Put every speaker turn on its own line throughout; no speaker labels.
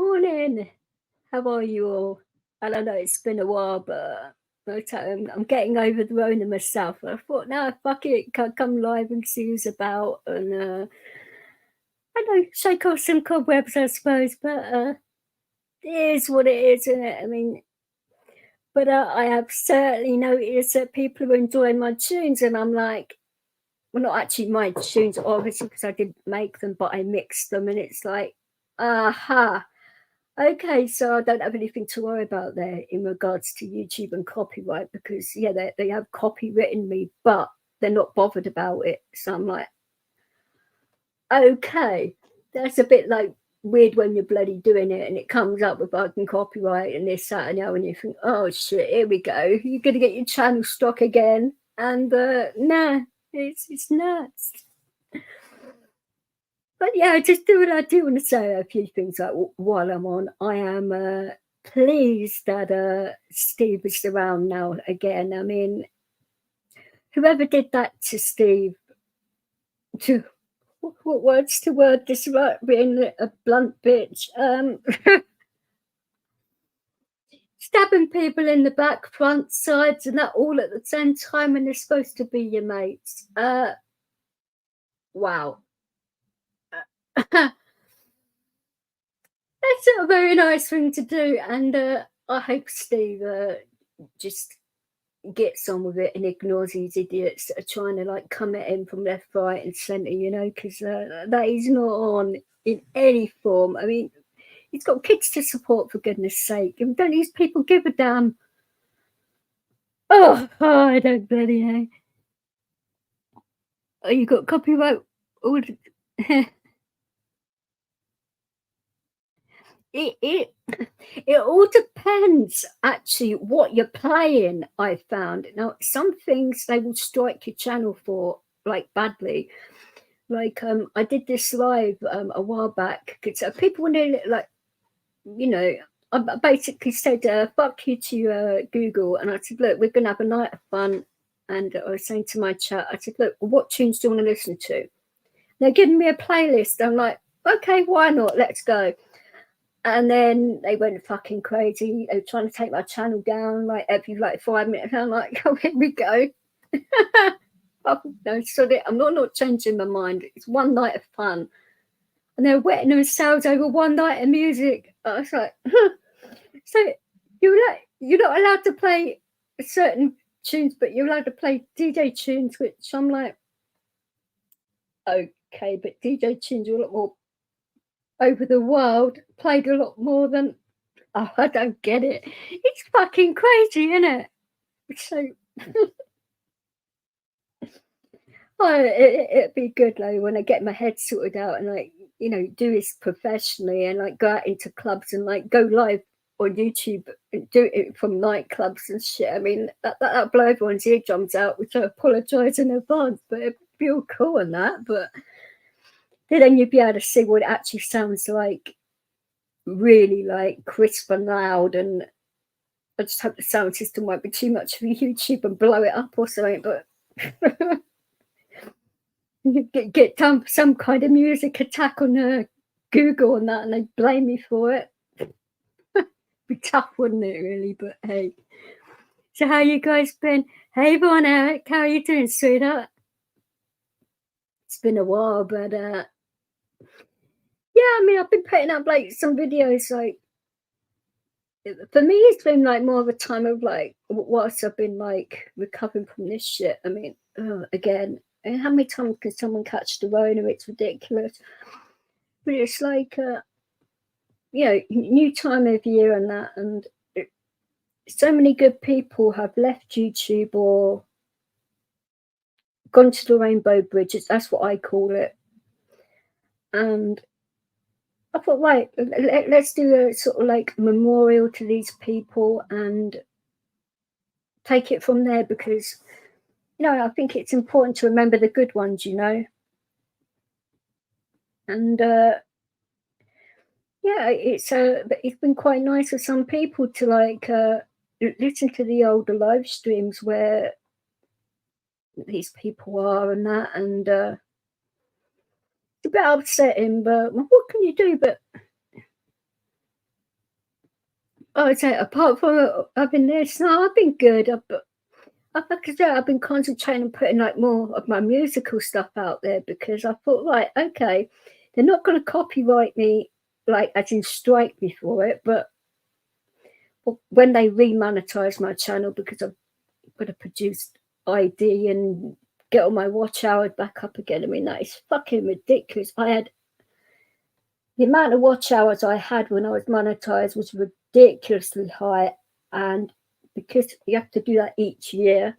Morning. How are you all? And I know it's been a while, but I'm getting over the Rona myself. I thought, no, fuck it, come live and see who's about, and I know shake off some cobwebs, I suppose. But it is what it is, isn't it? I mean, but I have certainly noticed that people are enjoying my tunes, and I'm like, well, not actually my tunes, obviously, because I didn't make them, but I mixed them, and it's like, aha. Okay, so I don't have anything to worry about there in regards to YouTube and copyright because yeah, they have copywritten me, but they're not bothered about it. So I'm like, okay, that's a bit like weird when you're bloody doing it and it comes up with fucking copyright and this, that, and the other, and you think, oh shit, here we go. You're gonna get your channel stock again. And nah, it's nuts. But yeah, I just do what I do want to say a few things like while I'm on. I am pleased that Steve is around now again. I mean, whoever did that to Steve, to what words to word this about being a blunt bitch, stabbing people in the back, front, sides, and that all at the same time, and they're supposed to be your mates. Wow. That's a very nice thing to do, and I hope Steve just gets on with it and ignores these idiots that are trying to like come at him from left, right, and centre. You know, because that he's not on in any form. I mean, he's got kids to support for goodness' sake, and don't these people give a damn? Oh, I don't bloody know. Oh, you got copyright? All it it all depends actually what you're playing. I found now some things they will strike your channel for like badly. Like I did this live a while back because people were nearly like, you know, I basically said fuck you to Google, and I said, look, we're gonna have a night of fun. And I was saying to my chat, I said, look, what tunes do you want to listen to? They're giving me a playlist. I'm like, okay, why not? Let's go. And then they went fucking crazy. They were trying to take my channel down like every like 5 minutes. I'm like, oh, here we go. Oh, no, sorry, I'm not changing my mind. It's one night of fun. And they're wetting themselves over one night of music. I was like, huh. So you're not allowed to play certain tunes, but you're allowed to play DJ tunes, which I'm like, okay, but DJ tunes are a lot more over the world, played a lot more than. Oh, I don't get it. It's fucking crazy, isn't it? So, oh, it'd be good though when I get my head sorted out and like, you know, do this professionally and like go out into clubs and like go live on YouTube and do it from nightclubs and shit. I mean, that'll blow everyone's eardrums out, which I apologise in advance, but it'd be all cool and that. But then you'd be able to see what it actually sounds like, really like crisp and loud. And I just hope the sound system won't be too much for YouTube and blow it up or something. But you get some kind of music attack on Google and that, and they blame me for it. Be tough, wouldn't it? Really, but hey. So how you guys been? Hey, Von Eric, how are you doing, sweetheart? It's been a while, but yeah, I mean, I've been putting up like some videos like for me, it's been like more of a time of like whilst I've been like recovering from this shit. I mean, again, and how many times can someone catch the Rona? It's ridiculous. But it's like, you know, new time of year and that, and so many good people have left YouTube or gone to the Rainbow Bridge. That's what I call it. And I thought, right, let's do a sort of like memorial to these people and take it from there because, you know, I think it's important to remember the good ones, you know. And yeah, it's been quite nice for some people to like listen to the older live streams where these people are and that, and it's a bit upsetting, but what can you do? But I would say apart from having this, no, I've been good. Like I said, I've been concentrating on putting like more of my musical stuff out there because I thought, right, okay, they're not going to copyright me, like as in strike me for it, but when they remonetize my channel because I've got a produced ID and get all my watch hours back up again. I mean, that is fucking ridiculous. I had the amount of watch hours I had when I was monetized was ridiculously high, and because you have to do that each year,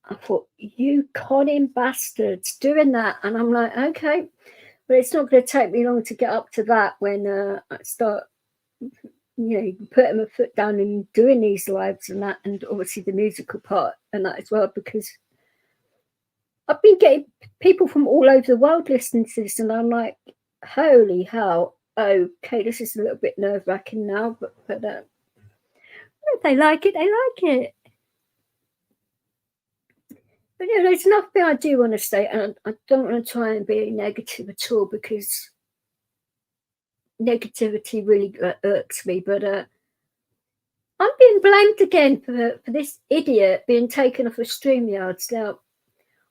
I thought, you conning bastards doing that. And I'm like, okay, but it's not going to take me long to get up to that when I start, putting my foot down and doing these lives and that, and obviously the musical part and that as well, because I've been getting people from all over the world listening to this, and I'm like, holy hell, okay, this is a little bit nerve-wracking now, but if they like it, they like it. But there's nothing I do want to say, and I don't want to try and be negative at all because negativity really irks me. But I'm being blamed again for this idiot being taken off of StreamYards. Now,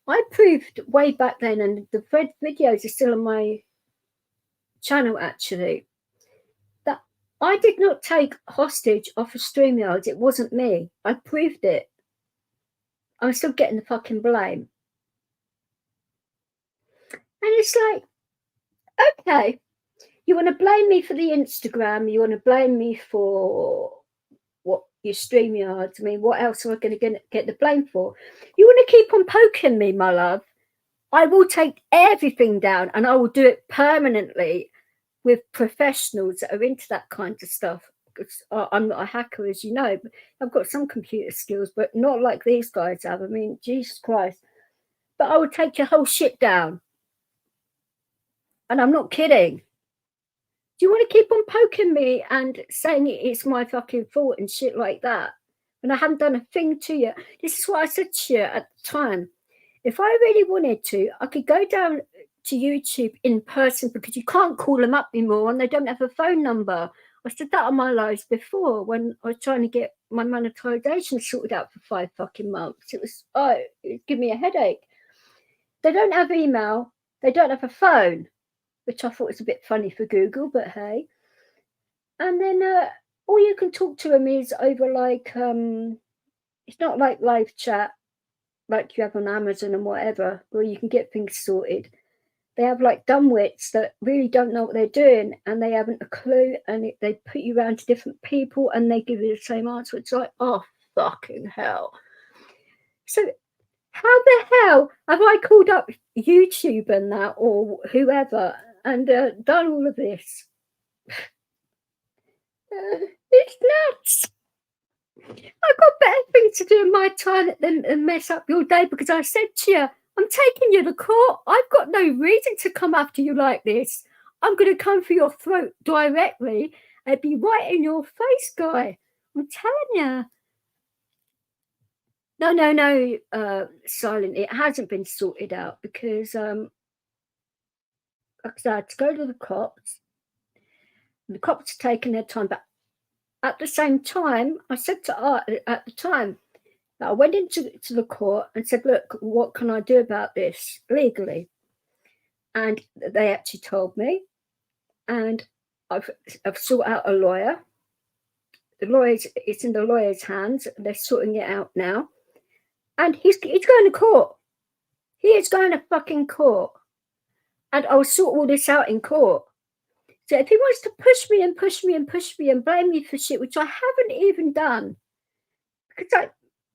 I proved way back then, and the videos are still on my channel actually, that I did not take hostage off of StreamYards. It wasn't me. I proved it. I'm still getting the fucking blame. And it's like, okay, you want to blame me for the Instagram, you want to blame me for what your StreamYards. I mean, what else am I going to get the blame for? You want to keep on poking me, my love? I will take everything down and I will do it permanently with professionals that are into that kind of stuff. Because I'm not a hacker, as you know, but I've got some computer skills, but not like these guys have. I mean, Jesus Christ. But I would take your whole shit down. And I'm not kidding. Do you want to keep on poking me and saying it's my fucking fault and shit like that? And I haven't done a thing to you. This is what I said to you at the time. If I really wanted to, I could go down to YouTube in person because you can't call them up anymore and they don't have a phone number. I said that on my lives before when I was trying to get my monetization sorted out for 5 fucking months. It was, it gave me a headache. They don't have email. They don't have a phone, which I thought was a bit funny for Google, but hey. And then all you can talk to them is over like, it's not like live chat like you have on Amazon and whatever, where you can get things sorted. They have like dumbwits that really don't know what they're doing and they haven't a clue, and they put you around to different people and they give you the same answer. It's like, oh, fucking hell. So how the hell have I called up YouTube and that or whoever and done all of this? It's nuts. I've got better things to do in my time than mess up your day, because I said to you, I'm taking you to court. I've got no reason to come after you like this. I'm going to come for your throat directly and be right in your face, guy. I'm telling you. No, Silent. It hasn't been sorted out because like I said, I had to go to the cops. The cops are taking their time, but at the same time, I said to Art at the time, I went into the court and said, look, what can I do about this legally? And they actually told me, and I've sought out a lawyer. It's in the lawyer's hands. They're sorting it out now. And he's going to court. He is going to fucking court. And I'll sort all this out in court. So if he wants to push me and push me and push me and blame me for shit, which I haven't even done, because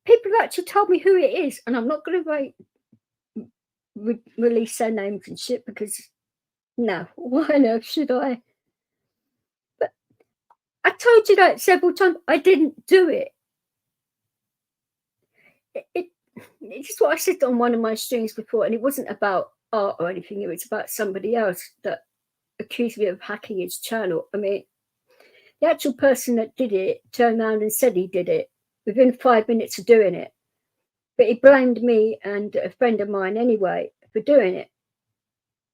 people have actually told me who it is, and I'm not going to release their names and shit because, no, why on earth should I? But I told you that several times. I didn't do it. It's just what I said on one of my streams before, and it wasn't about art or anything. It was about somebody else that accused me of hacking his channel. I mean, the actual person that did it turned around and said he did it within 5 minutes of doing it. But he blamed me and a friend of mine anyway for doing it.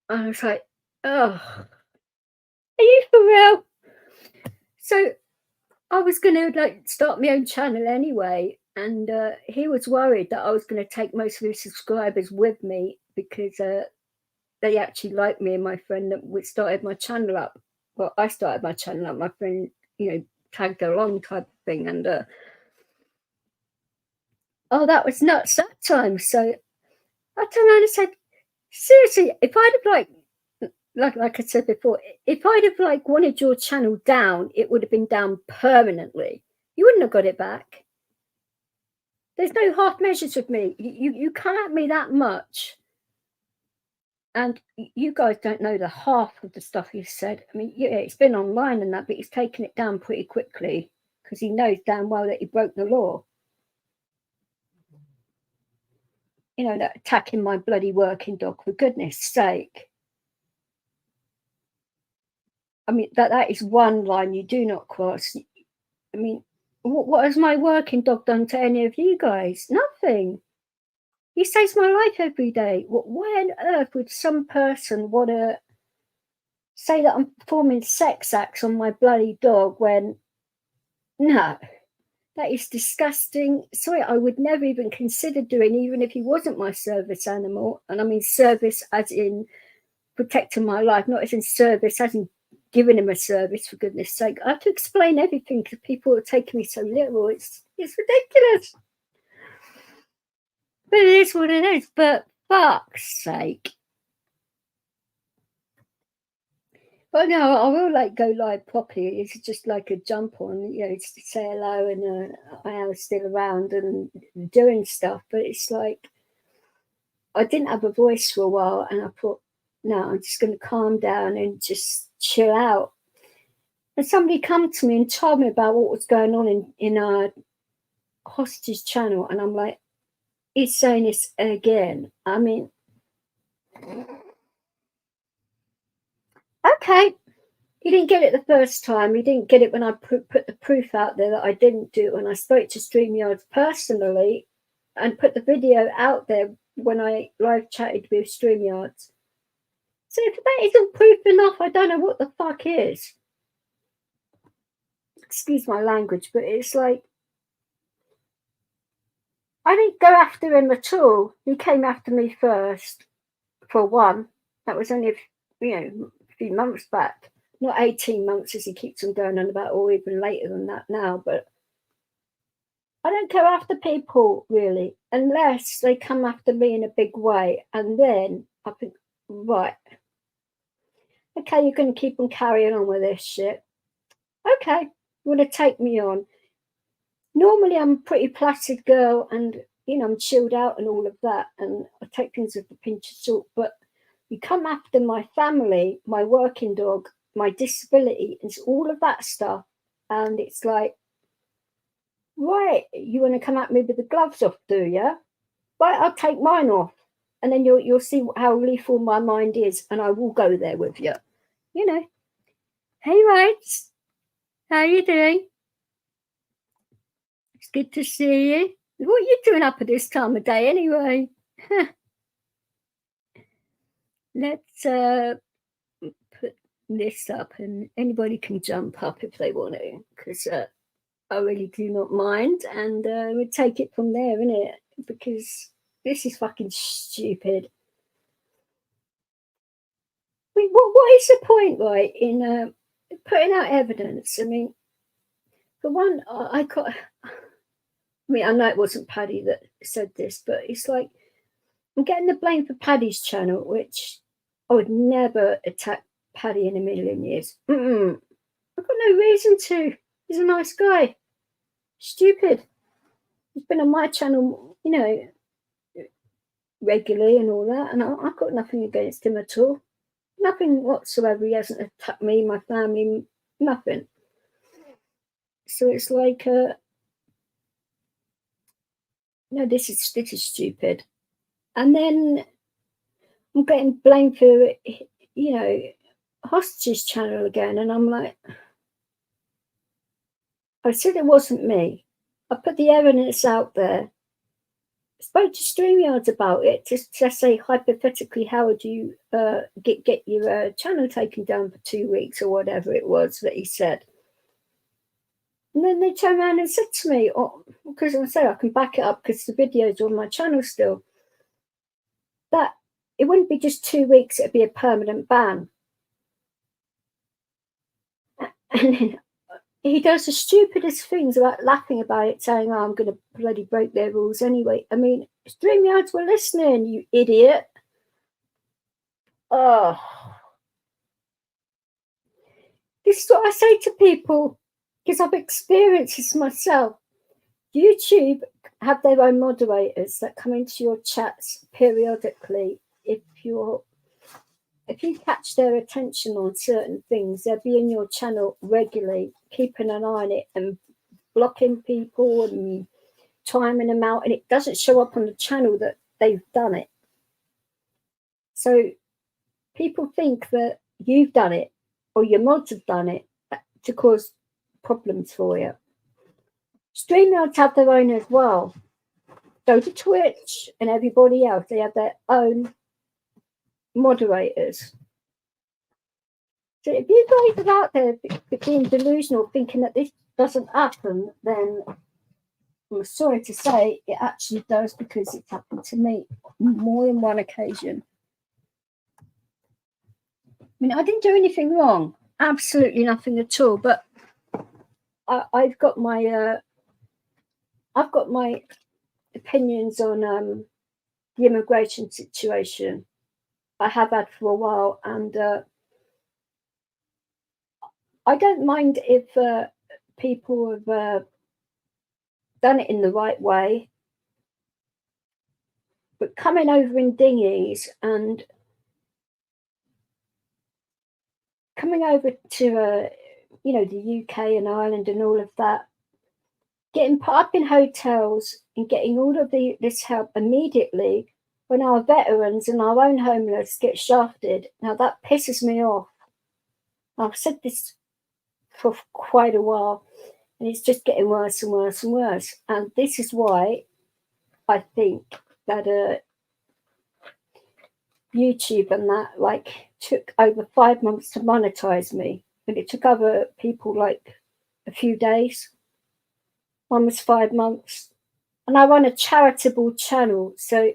And I was like, oh, are you for real? So So I was going to like start my own channel anyway, and he was worried that I was going to take most of his subscribers with me because they actually liked me and my friend that we started my channel up. Well, I started my channel up. My friend, tagged along type of thing, and oh, that was nuts that time. So I turned around and said, seriously, if I'd have like I said before, if I'd have like wanted your channel down, it would have been down permanently. You wouldn't have got it back. There's no half measures with me. You come at me that much, and you guys don't know the half of the stuff he said. I mean, yeah, it's been online and that, but he's taken it down pretty quickly because he knows damn well that he broke the law. That attacking my bloody working dog, for goodness sake. I mean, that is one line you do not cross. I mean, what has my working dog done to any of you guys? Nothing. He saves my life every day. Why on earth would some person want to say that I'm performing sex acts on my bloody dog when, no, that is disgusting. Sorry, I would never even consider doing, even if he wasn't my service animal. And I mean service as in protecting my life, not as in service, as in giving him a service, for goodness sake. I have to explain everything because people are taking me so literal. It's ridiculous. But it is what it is. But fuck's sake. But no, I will like go live properly. It's just like a jump on, just to say hello and I am still around and doing stuff. But it's like I didn't have a voice for a while, and I thought, no, I'm just going to calm down and just chill out. And somebody come to me and told me about what was going on in our hostage channel, and I'm like, he's saying this again. I mean, okay, he didn't get it the first time. He didn't get it when I put the proof out there that I didn't do it, when I spoke to StreamYard personally and put the video out there when I live chatted with StreamYard. So if that isn't proof enough, I don't know what the fuck is. Excuse my language, but it's like, I didn't go after him at all. He came after me first, for one. That was only a few months back. Not 18 months as he keeps on going on about, or even later than that now. But I don't go after people, really, unless they come after me in a big way. And then I think, right, okay, you're going to keep on carrying on with this shit. Okay, you want to take me on. Normally I'm a pretty placid girl and, I'm chilled out and all of that. And I take things with a pinch of salt. But you come after my family, my working dog, my disability, and all of that stuff. And it's like, right, you want to come at me with the gloves off, do you? Right, I'll take mine off. And then you'll see how lethal my mind is. And I will go there with you. Hey, Rights. How you doing? It's good to see you. What are you doing up at this time of day anyway? Let's put this up, and anybody can jump up if they want to, because I really do not mind, and we'll take it from there, innit? Because this is fucking stupid. I mean, what is the point, right, in putting out evidence? I mean, for one, I know it wasn't Paddy that said this, but it's like, I'm getting the blame for Paddy's channel, which I would never attack Paddy in a million years. I've got no reason to. He's a nice guy. Stupid. He's been on my channel, regularly and all that, and I've got nothing against him at all. Nothing whatsoever. He hasn't attacked me, my family, nothing. So it's like, no, this is stupid. And then I'm getting blamed for, hostages channel again. And I'm like, I said it wasn't me. I put the evidence out there. I spoke to StreamYards about it, just to say hypothetically, how would you get your channel taken down for 2 weeks or whatever it was that he said. And then they turned around and said to me, because I say I can back it up because the videos are on my channel still, that it wouldn't be just 2 weeks, it'd be a permanent ban. And then he does the stupidest things about laughing about it, saying, oh, I'm going to bloody break their rules anyway. I mean, StreamYards were listening, you idiot. Oh. This is what I say to people, because I've experienced this myself. YouTube have their own moderators that come into your chats periodically. If you catch their attention on certain things, they'll be in your channel regularly, keeping an eye on it and blocking people and timing them out, and it doesn't show up on the channel that they've done it. So people think that you've done it or your mods have done it to cause problems for you. StreamYards have their own as well. So do Twitch and everybody else, they have their own moderators. So if you guys are out there being delusional, thinking that this doesn't happen, then I'm sorry to say it actually does, because it's happened to me more than one occasion. I mean, I didn't do anything wrong, absolutely nothing at all. But I've got my opinions on the immigration situation. I have had for a while, and I don't mind if people have done it in the right way, but coming over in dinghies and coming over to the UK and Ireland and all of that, getting put up in hotels and getting all of this help immediately when our veterans and our own homeless get shafted. Now that pisses me off. I've said this for quite a while, and it's just getting worse and worse and worse. And this is why I think that YouTube and that took over 5 months to monetize me, but it took other people a few days. One was 5 months, and I run a charitable channel, so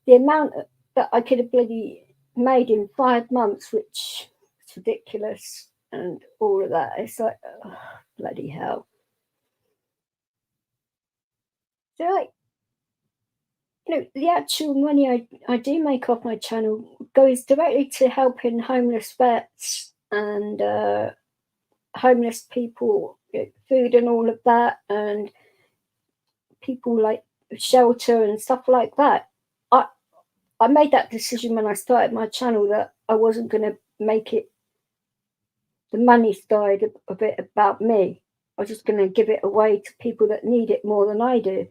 the amount that I could have bloody made in 5 months, which is ridiculous, and all of that, it's like, oh, bloody hell. So the actual money I do make off my channel goes directly to helping homeless vets and homeless people get food and all of that, and people like shelter and stuff like that. I made that decision when I started my channel that I wasn't going to make it the money side of it about me. I was just going to give it away to people that need it more than I do.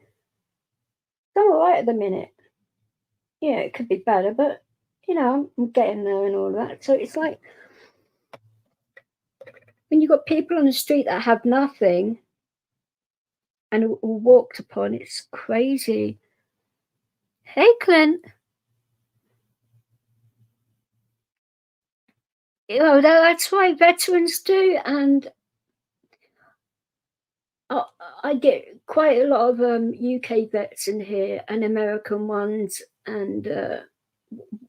I'm all right at the minute. Yeah, it could be better, but I'm getting there and all that. So it's like when you've got people on the street that have nothing and are walked upon, it's crazy. Hey, Clint. That's why veterans do, and I get quite a lot of UK vets in here, and American ones, and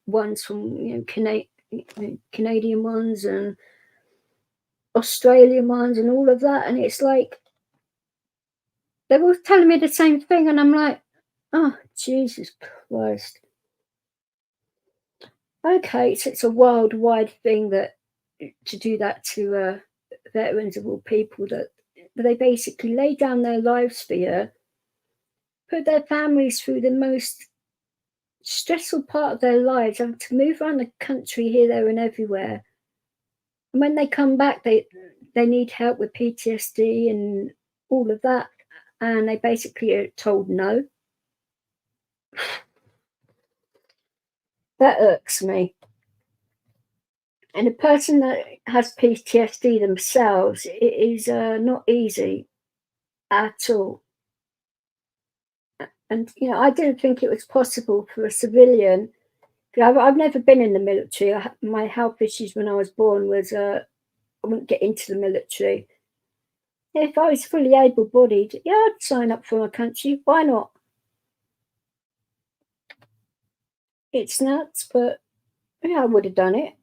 ones from Canadian ones, and Australian ones, and all of that. And it's like they're all telling me the same thing, and I'm like, oh, Jesus Christ. Okay, so it's a worldwide thing that to do that to veterans of all people, that they basically lay down their lives for you, put their families through the most stressful part of their lives, having to move around the country here, there, and everywhere. And when they come back, they need help with PTSD and all of that, and they basically are told no. That irks me. And a person that has PTSD themselves, it is not easy at all. And I didn't think it was possible for a civilian. I've never been in the military. My health issues when I was born was I wouldn't get into the military. If I was fully able-bodied, yeah, I'd sign up for my country. Why not? It's nuts, but yeah, I would have done it.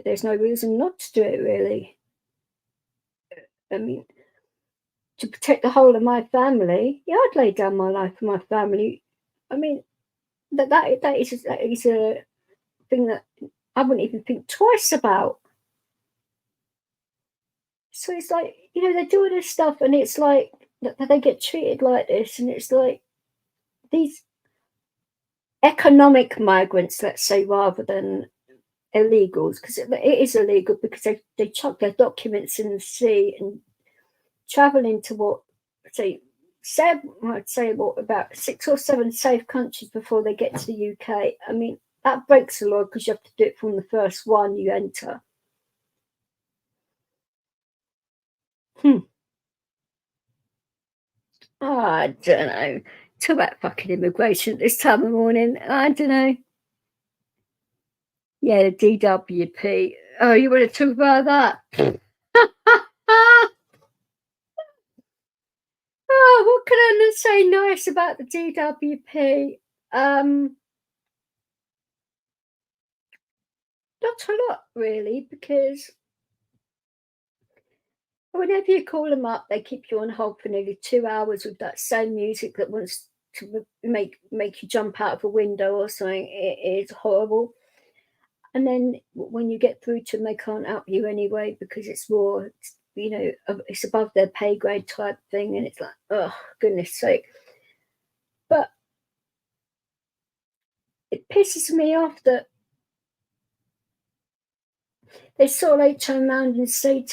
There's no reason not to do it, really. I mean, to protect the whole of my family, yeah, I'd lay down my life for my family. I mean, that is a thing that I wouldn't even think twice about. So it's like, they do all this stuff, and it's like that they get treated like this, and it's like these economic migrants, let's say, rather than illegals, because it is illegal because they chuck their documents in the sea and travel into what, say, I'd say what, about 6 or 7 safe countries before they get to the UK. I mean, that breaks the law because you have to do it from the first one you enter. Hmm. Oh, I don't know. Talk about fucking immigration at this time of morning. I don't know. Yeah, the DWP. Oh, you want to talk about that? Oh, what can I say nice about the DWP? Not a lot, really, because whenever you call them up, they keep you on hold for nearly 2 hours with that same music that wants to make you jump out of a window or something. It is horrible. And then when you get through to them, they can't help you anyway because it's raw. It's above their pay grade type thing, and it's like, oh goodness sake. But it pisses me off that they sort of like turn around and say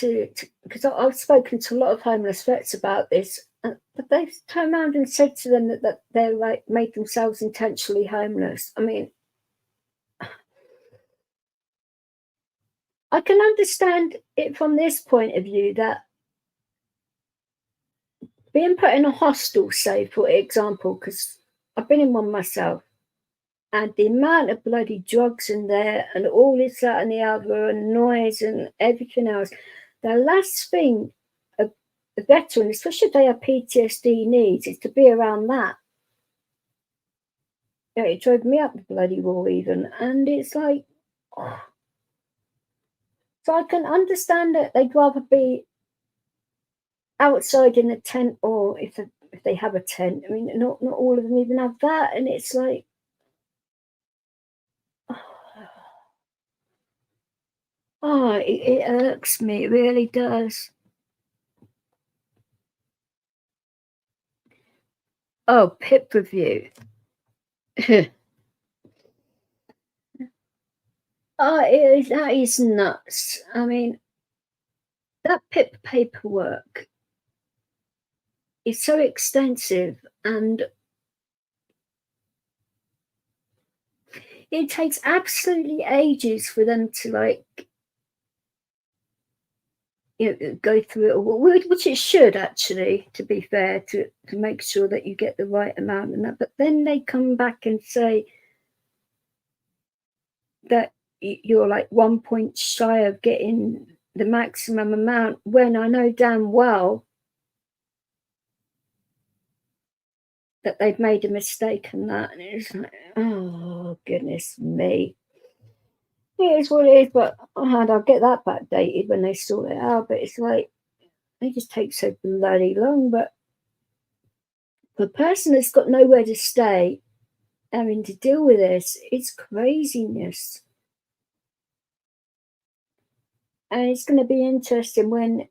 because I've spoken to a lot of homeless vets about this, but they've turned around and said to them that they're like made themselves intentionally homeless. I mean, I can understand it from this point of view that being put in a hostel, say, for example, because I've been in one myself, and the amount of bloody drugs in there and all this, that, and the other, and noise and everything else. The last thing a veteran, especially if they have PTSD needs, is to be around that. It drove me up the bloody wall even. And it's like, oh. So I can understand that they'd rather be outside in a tent, or if they have a tent. I mean, not all of them even have that. And it's like, oh, it irks me. It really does. Oh, PIP review. Oh, that is nuts. I mean, that PIP paperwork is so extensive, and it takes absolutely ages for them to go through it all, which it should actually, to be fair, to make sure that you get the right amount and that. But then they come back and say that you're like 1 point shy of getting the maximum amount, when I know damn well that they've made a mistake in that. And it's like, oh goodness me. It is what it is, but I'll get that backdated when they sort it out. But it's like they just take so bloody long. But the person that's got nowhere to stay having to deal with this, it's craziness. And it's going to be interesting when,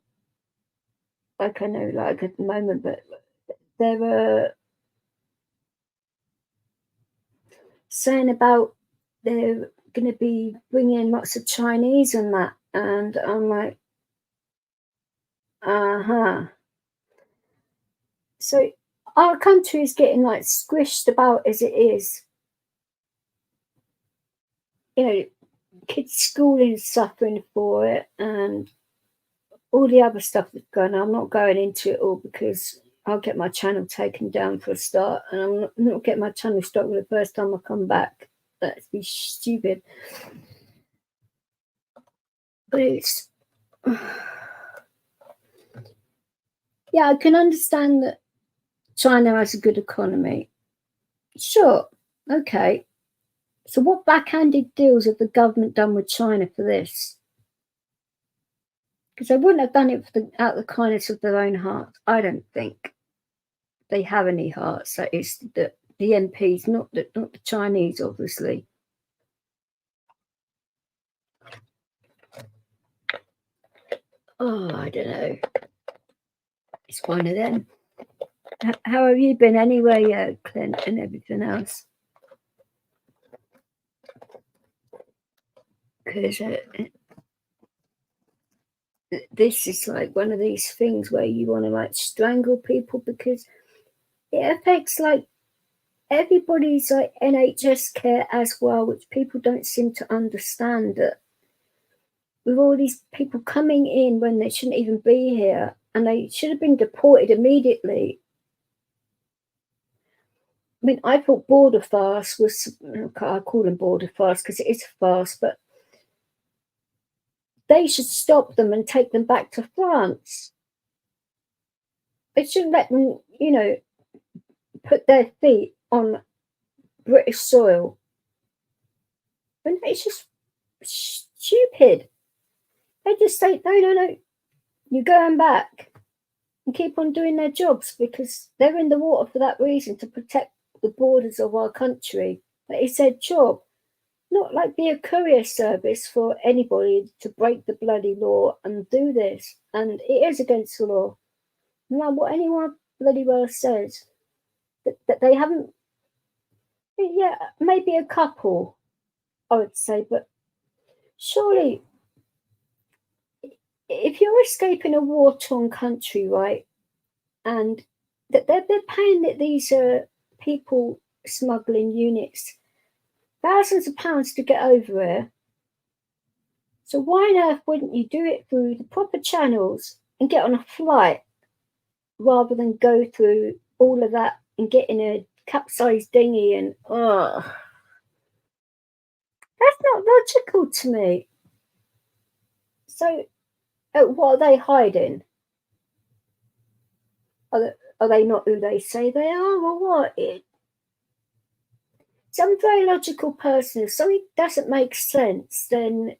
like, I know, like at the moment, but they're saying about they're going to be bringing lots of Chinese and that. And I'm like, uh-huh. So our country is getting like squished about as it is. Kids' schooling is suffering for it, and all the other stuff that's going on. I'm not going into it all because I'll get my channel taken down for a start, and I'm not getting my channel stopped the first time I come back. That'd be stupid. But it's Yeah, I can understand that China has a good economy. Sure, okay. So what backhanded deals have the government done with China for this? Because they wouldn't have done it out of the kindness of their own hearts. I don't think they have any hearts. That is the MPs, not the Chinese, obviously. Oh, I don't know. It's one of them. How have you been anyway, Clint, and everything else? Because this is like one of these things where you want to like strangle people because it affects like everybody's like NHS care as well, which people don't seem to understand that with all these people coming in when they shouldn't even be here and they should have been deported immediately. I mean, I thought border fast was, I call them border fast because it is fast, but they should stop them and take them back to France. They shouldn't let them, put their feet on British soil. And it's just stupid. They just say, no, you're going back and keep on doing their jobs because they're in the water for that reason, to protect the borders of our country. That is their job. Not like be a courier service for anybody to break the bloody law and do this. And it is against the law. No matter what anyone bloody well says, that they haven't, yeah, maybe a couple, I would say, but surely if you're escaping a war-torn country, right, and that they're paying these people smuggling units thousands of pounds to get over here. So why on earth wouldn't you do it through the proper channels and get on a flight rather than go through all of that and get in a capsized dinghy and that's not logical to me. So what are they hiding? Are they not who they say they are, or what? I'm a very logical person. If something doesn't make sense, then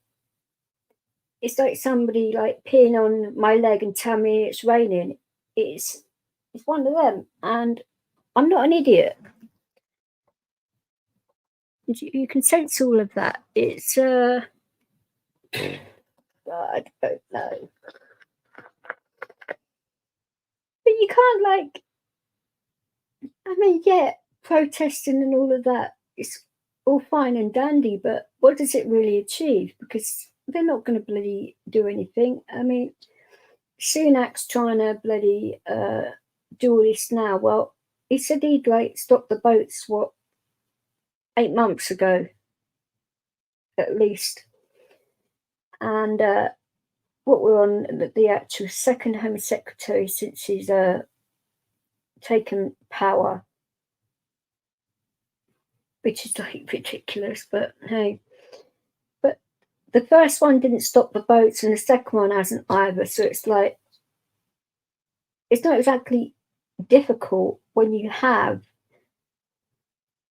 it's like somebody like peeing on my leg and telling me it's raining. It's one of them, and I'm not an idiot. You can sense all of that. It's I don't know, but you can't like. I mean, yeah, protesting and all of that is all fine and dandy, but what does it really achieve? Because they're not going to bloody do anything. I mean, Sunak's trying to bloody do all this now. Well, he said he'd like stop the boats, 8 months ago, at least. And what we're on the actual second Home Secretary since he's taken power, which is like ridiculous, but hey. But the first one didn't stop the boats, and the second one hasn't either. So it's like, it's not exactly difficult when you have,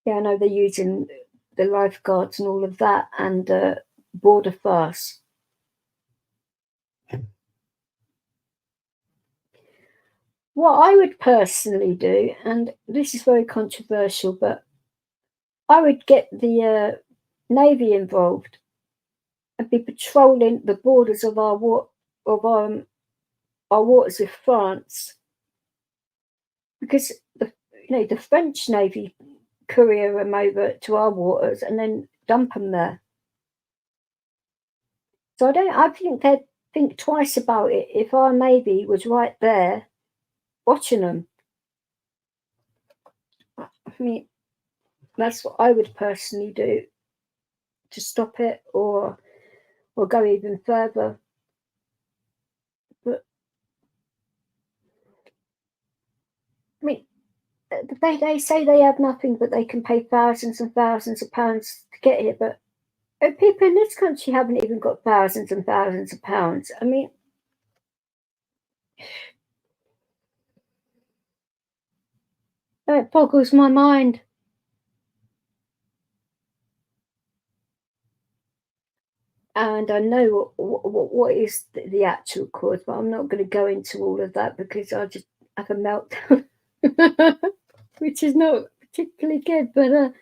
I know they're using the lifeguards and all of that, and border fast. What I would personally do, and this is very controversial, but I would get the Navy involved and be patrolling the borders of our waters with France, because the French Navy courier them over to our waters and then dump them there. So I think they'd think twice about it if our Navy was right there watching them. I mean, that's what I would personally do to stop it, or go even further. But I mean, they say they have nothing, but they can pay thousands and thousands of pounds to get here. But people in this country haven't even got thousands and thousands of pounds. I mean, That boggles my mind. And I know what is the actual cause, but I'm not going to go into all of that because I'll just have a meltdown, which is not particularly good. But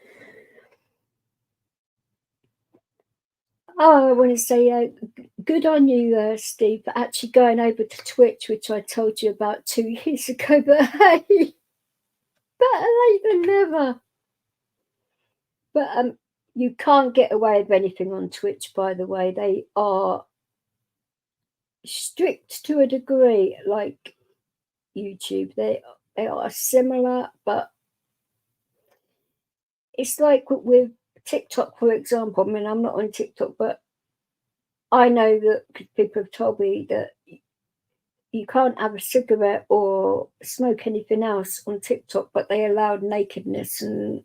oh, I want to say good on you, Steve, for actually going over to Twitch, which I told you about 2 years ago. But hey, better late than never. But you can't get away with anything on Twitch, by the way. They are strict to a degree, like YouTube. They are similar, but it's like with TikTok, for example. I mean, I'm not on TikTok, but I know that people have told me that you can't have a cigarette or smoke anything else on TikTok, but they allowed nakedness and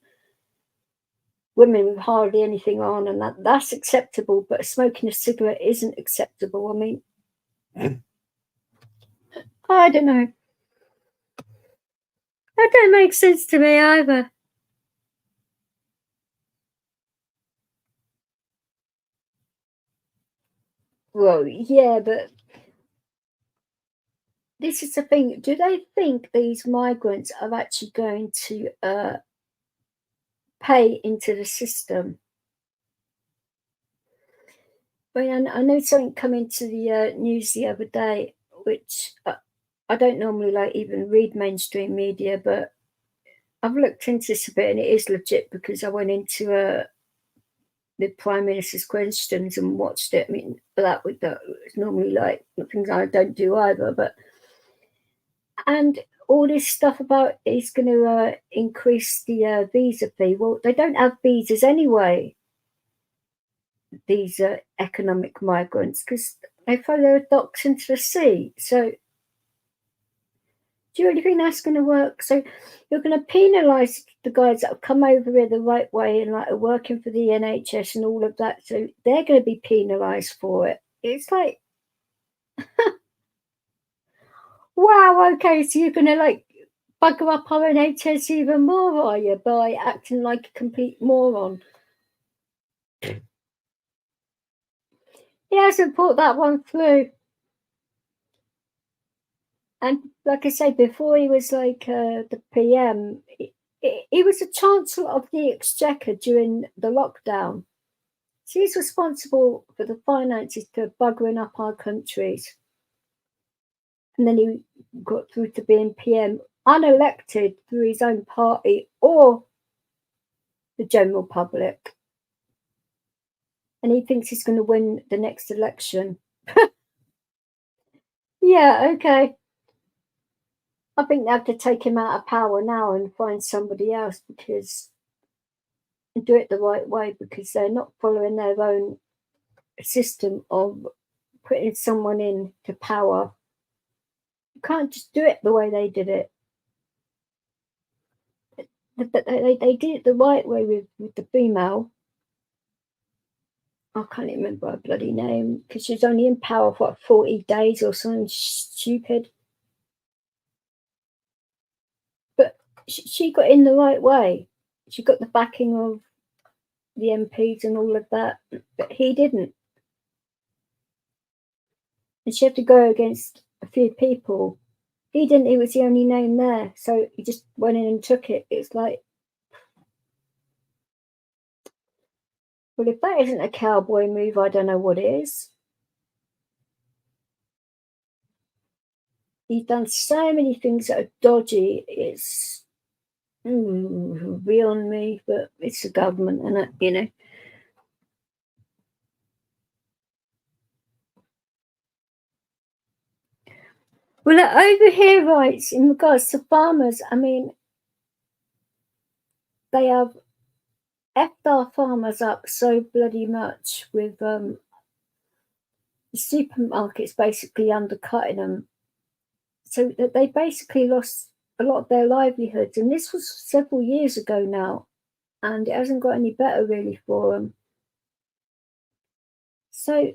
women with hardly anything on, and that's acceptable. But smoking a cigarette isn't acceptable. I mean, I don't know. That don't make sense to me either. Well, yeah, but this is the thing. Do they think these migrants are actually going to pay into the system? I mean, I know something come into the news the other day, which I don't normally like even read mainstream media, but I've looked into this a bit and it is legit because I went into the Prime Minister's questions and watched it. I mean, that was normally like things I don't do either, but and all this stuff about it's going to increase the visa fee. Well, they don't have visas anyway, these economic migrants, because they throw their docks into the sea. So, do you really think that's going to work? So, you're going to penalise the guys that have come over here the right way and like are working for the NHS and all of that. So, they're going to be penalised for it. It's like, wow, okay, so you're going to like bugger up our NHS even more, are you, by acting like a complete moron? He hasn't put that one through. And like I say, before he was like the PM, he was a Chancellor of the Exchequer during the lockdown. So he's responsible for the finances to buggering up our countries. And then he got through to being PM, unelected through his own party or the general public. And he thinks he's going to win the next election. Yeah, okay. I think they have to take him out of power now and find somebody else because and do it the right way because they're not following their own system of putting someone into power. You can't just do it the way they did it. But they did it the right way with the female. I can't remember her bloody name because she was only in power for what, 40 days or something stupid. But she got in the right way. She got the backing of the MPs and all of that, but he didn't. And she had to go against a few people. He didn't, he was the only name there. So he just went in and took it. It's like, well, if that isn't a cowboy move, I don't know what is. He's done so many things that are dodgy. It's beyond me, but it's the government, and you know. Well, over here, right, in regards to farmers, I mean, they have effed our farmers up so bloody much with the supermarkets basically undercutting them, so that they basically lost a lot of their livelihoods. And this was several years ago now, and it hasn't got any better really for them. So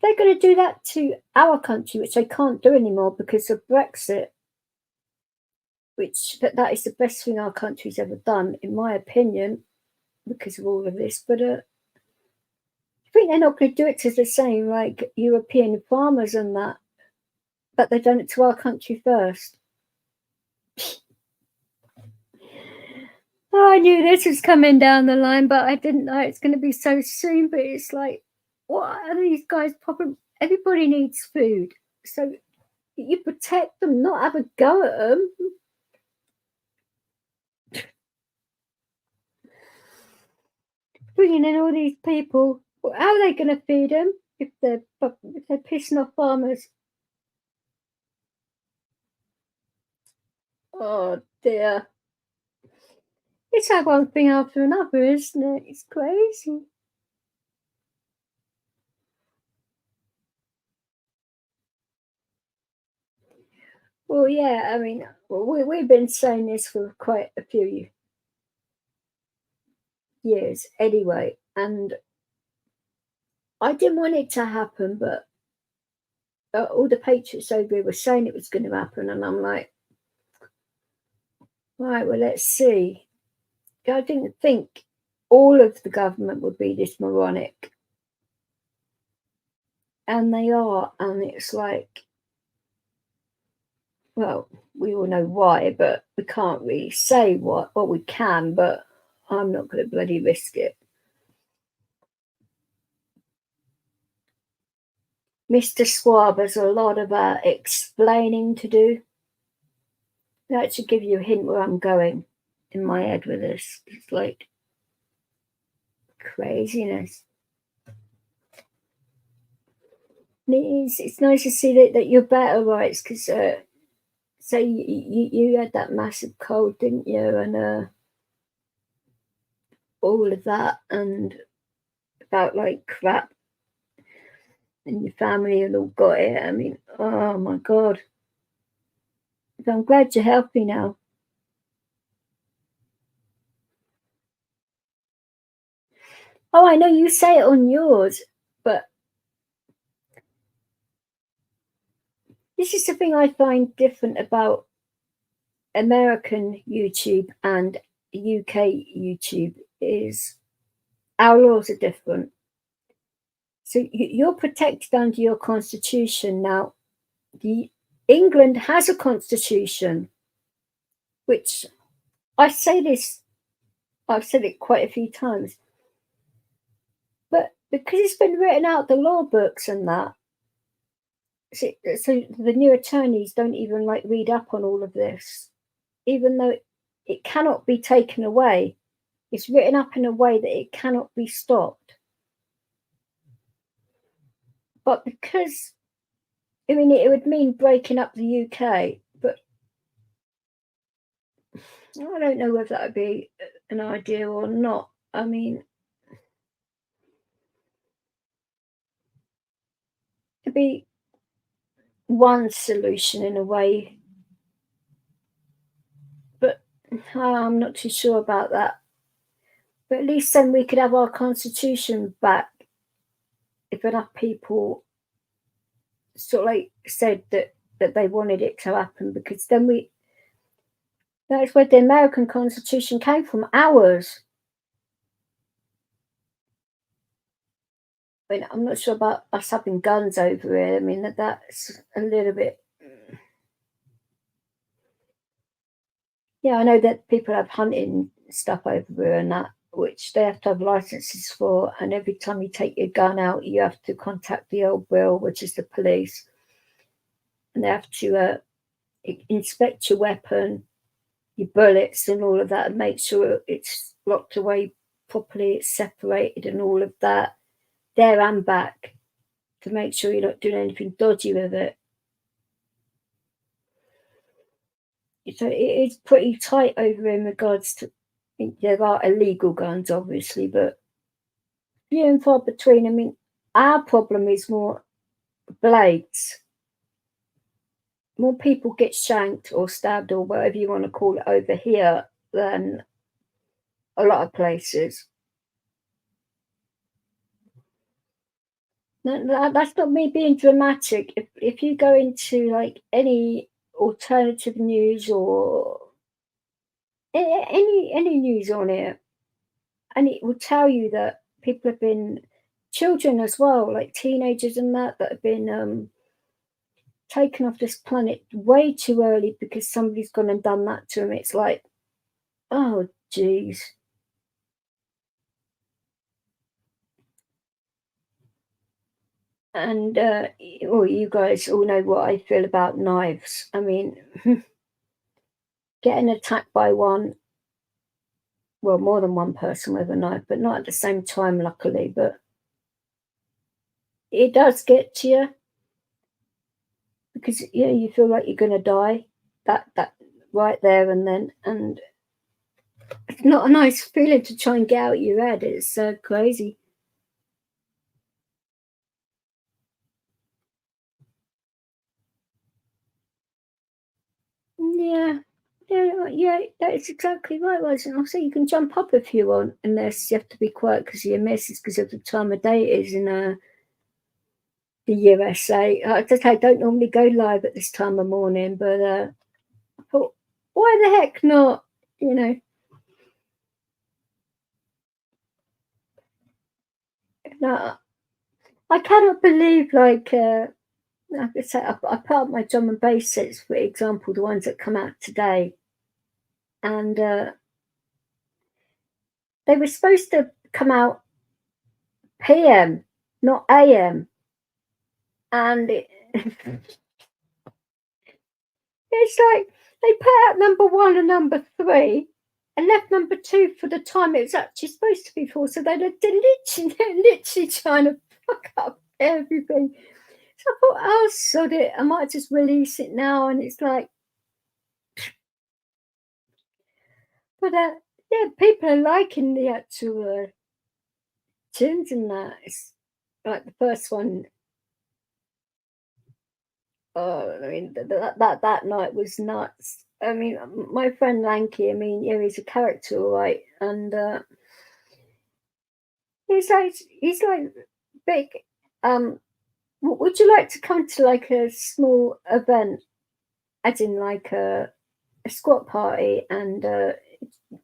they're going to do that to our country, which they can't do anymore because of Brexit. but that is the best thing our country's ever done, in my opinion, because of all of this. But I think they're not going to do it to the same like European farmers and that, but they've done it to our country first. Oh, I knew this was coming down the line, but I didn't know it's going to be so soon. But it's like, what are these guys? Probably everybody needs food, so you protect them, not have a go at them. Bringing in all these people, how are they going to feed them if they're pissing off farmers? Oh dear. It's like one thing after another, isn't it? It's crazy. Well, yeah, I mean, we've been saying this for quite a few years anyway, and I didn't want it to happen, but all the patriots over here were saying it was going to happen, and I'm like, right, well, let's see. I didn't think all of the government would be this moronic, and they are, and it's like, well, we all know why, but we can't really say what. Well, we can, but I'm not going to bloody risk it. Mr. Swab has a lot of explaining to do. That should give you a hint where I'm going in my head with this. It's like craziness. It's nice to see that you're better, right? Because so you had that massive cold, didn't you? And all of that, and felt like crap, and your family had all got it. I mean, oh my god. But I'm glad you're healthy now. Oh, I know you say it on yours, but this is the thing I find different about American YouTube and UK YouTube is our laws are different. So you're protected under your constitution. Now, the England has a constitution, which I say this, I've said it quite a few times, but because it's been written out the law books and that, so the new attorneys don't even like read up on all of this, even though it cannot be taken away. It's written up in a way that it cannot be stopped. But because, I mean, it would mean breaking up the UK, but I don't know whether that would be an idea or not. I mean, it'd be one solution in a way, but I'm not too sure about that. But at least then we could have our constitution back if enough people sort of like said that they wanted it to happen, because then that's where the American constitution came from, ours. I mean, I'm not sure about us having guns over here. I mean, that's a little bit. Yeah, I know that people have hunting stuff over here and that, which they have to have licenses for. And every time you take your gun out, you have to contact the old bill, which is the police, and they have to inspect your weapon, your bullets, and all of that, and make sure it's locked away properly, it's separated, and all of that, there and back, to make sure you're not doing anything dodgy with it. So it is pretty tight over in regards to. There are illegal guns, obviously, but few and far between. I mean, our problem is more blades. More people get shanked or stabbed or whatever you want to call it over here than a lot of places. No, that's not me being dramatic. If you go into like any alternative news or any news on it, and it will tell you that people have been children as well, like teenagers and that have been taken off this planet way too early because somebody's gone and done that to them. It's like, oh, geez. And well, you guys all know what I feel about knives. I mean, getting attacked by one, well, more than one person with a knife, but not at the same time, luckily. But it does get to you because yeah, you feel like you're going to die. That right there and then, and it's not a nice feeling to try and get out of your head. It's crazy. Yeah, yeah, that is exactly right, Wes, and also you can jump up if you want, unless you have to be quiet because of your missus, because of the time of day it is in, the USA. As I say, I don't normally go live at this time of morning, but, I thought, "Why the heck not?" You know? No, I cannot believe, like I say, I put up my drum and bass sets, for example, the ones that come out today, and, they were supposed to come out PM, not AM. And it's like they put out number 1 and number 3 and left number 2 for the time it was actually supposed to be for, so they're literally trying to fuck up everything. So I thought, "Oh, sod it, I might just release it now," and it's like but, yeah, people are liking the actual, tunes and that. It's like the first one. Oh, I mean, that night was nuts. I mean, my friend Lanky, I mean, yeah, he's a character, all right, and he's like big. Um, would you like to come to like a small event, as in like a squat party, and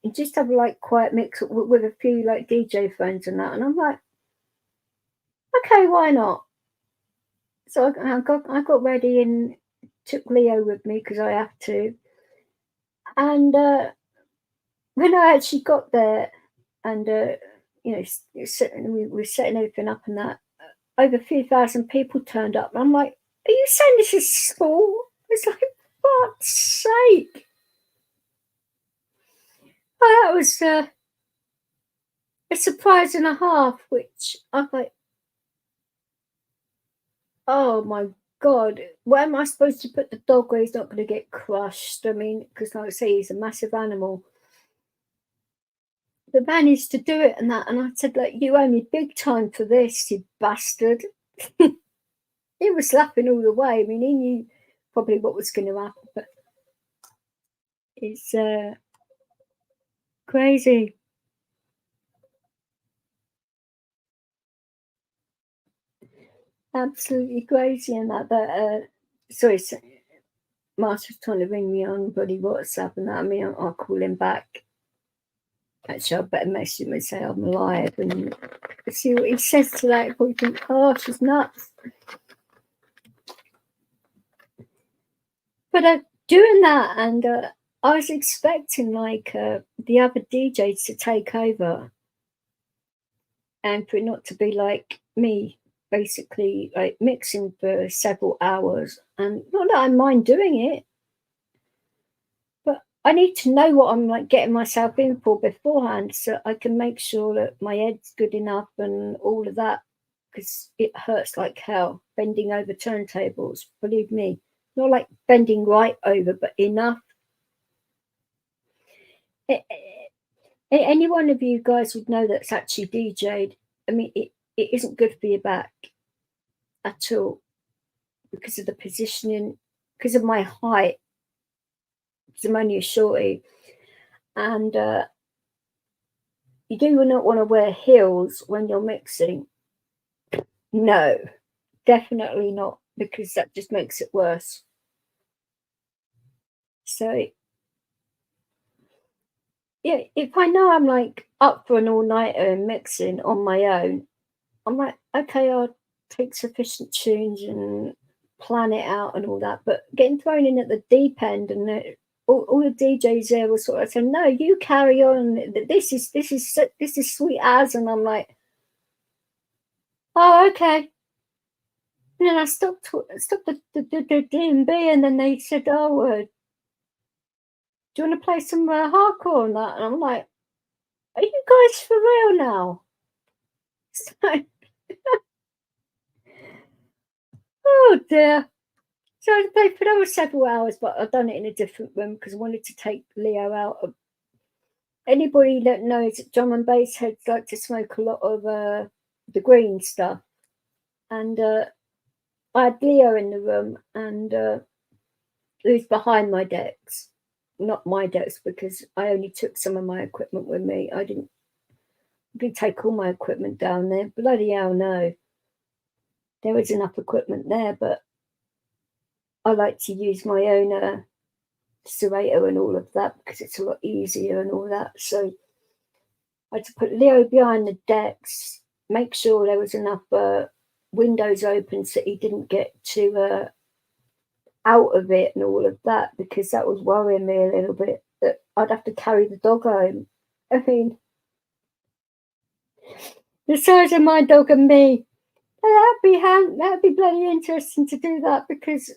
you just have like quiet mix with a few like DJ friends and that? And I'm like, okay, why not? So I got ready and took Leo with me because I have to, and when I actually got there and, we were setting everything up and that, over a few thousand people turned up. And I'm like, "Are you saying this is small?" It's like, "For fuck's sake." Oh, that was a surprise and a half, which I'm like, "Oh my God, where am I supposed to put the dog where he's not going to get crushed?" I mean, because like I say, he's a massive animal. The managed to do it and that, and I said, "Like, you owe me big time for this, you bastard." He was laughing all the way. I mean, he knew probably what was going to happen, but it's crazy, absolutely crazy. And that, sorry, Master's trying to ring me on bloody WhatsApp and that. I mean, I'll call him back. Actually, I better message him and say I'm live and see what he says to that. Probably think, "Oh, she's nuts." But doing that, and I was expecting like the other DJs to take over and for it not to be like me, basically like mixing for several hours. And not that I mind doing it, but I need to know what I'm like getting myself in for beforehand so I can make sure that my head's good enough and all of that because it hurts like hell bending over turntables, believe me. Not like bending right over, but enough. Any one of you guys would know that's actually DJ'd. I mean, it isn't good for your back at all because of the positioning, because of my height. 'Cause I'm only a shorty, and you do not want to wear heels when you're mixing. No, definitely not, because that just makes it worse. So yeah, if I know I'm like up for an all-nighter and mixing on my own, I'm like, okay, I'll take sufficient tunes and plan it out and all that. But getting thrown in at the deep end and all the DJs there were sort of saying, "No, you carry on. This is sweet as," and I'm like, "Oh, okay." And then I stopped the D&B, and then they said, "Oh, do you want to play some hardcore on that?" And I'm like, "Are you guys for real now?" So, oh dear. So I played for another several hours, but I've done it in a different room because I wanted to take Leo out of. Anybody that knows that drum and bass heads like to smoke a lot of the green stuff, and I had Leo in the room, and he was behind my decks, not my decks because I only took some of my equipment with me. I didn't take all my equipment down there. Bloody hell, no. There was enough equipment there, but I like to use my own serrator and all of that because it's a lot easier and all that. So I had to put Leo behind the decks, make sure there was enough windows open so he didn't get too out of it and all of that because that was worrying me a little bit that I'd have to carry the dog home. I mean, the size of my dog and me, that'd be bloody interesting to do that because.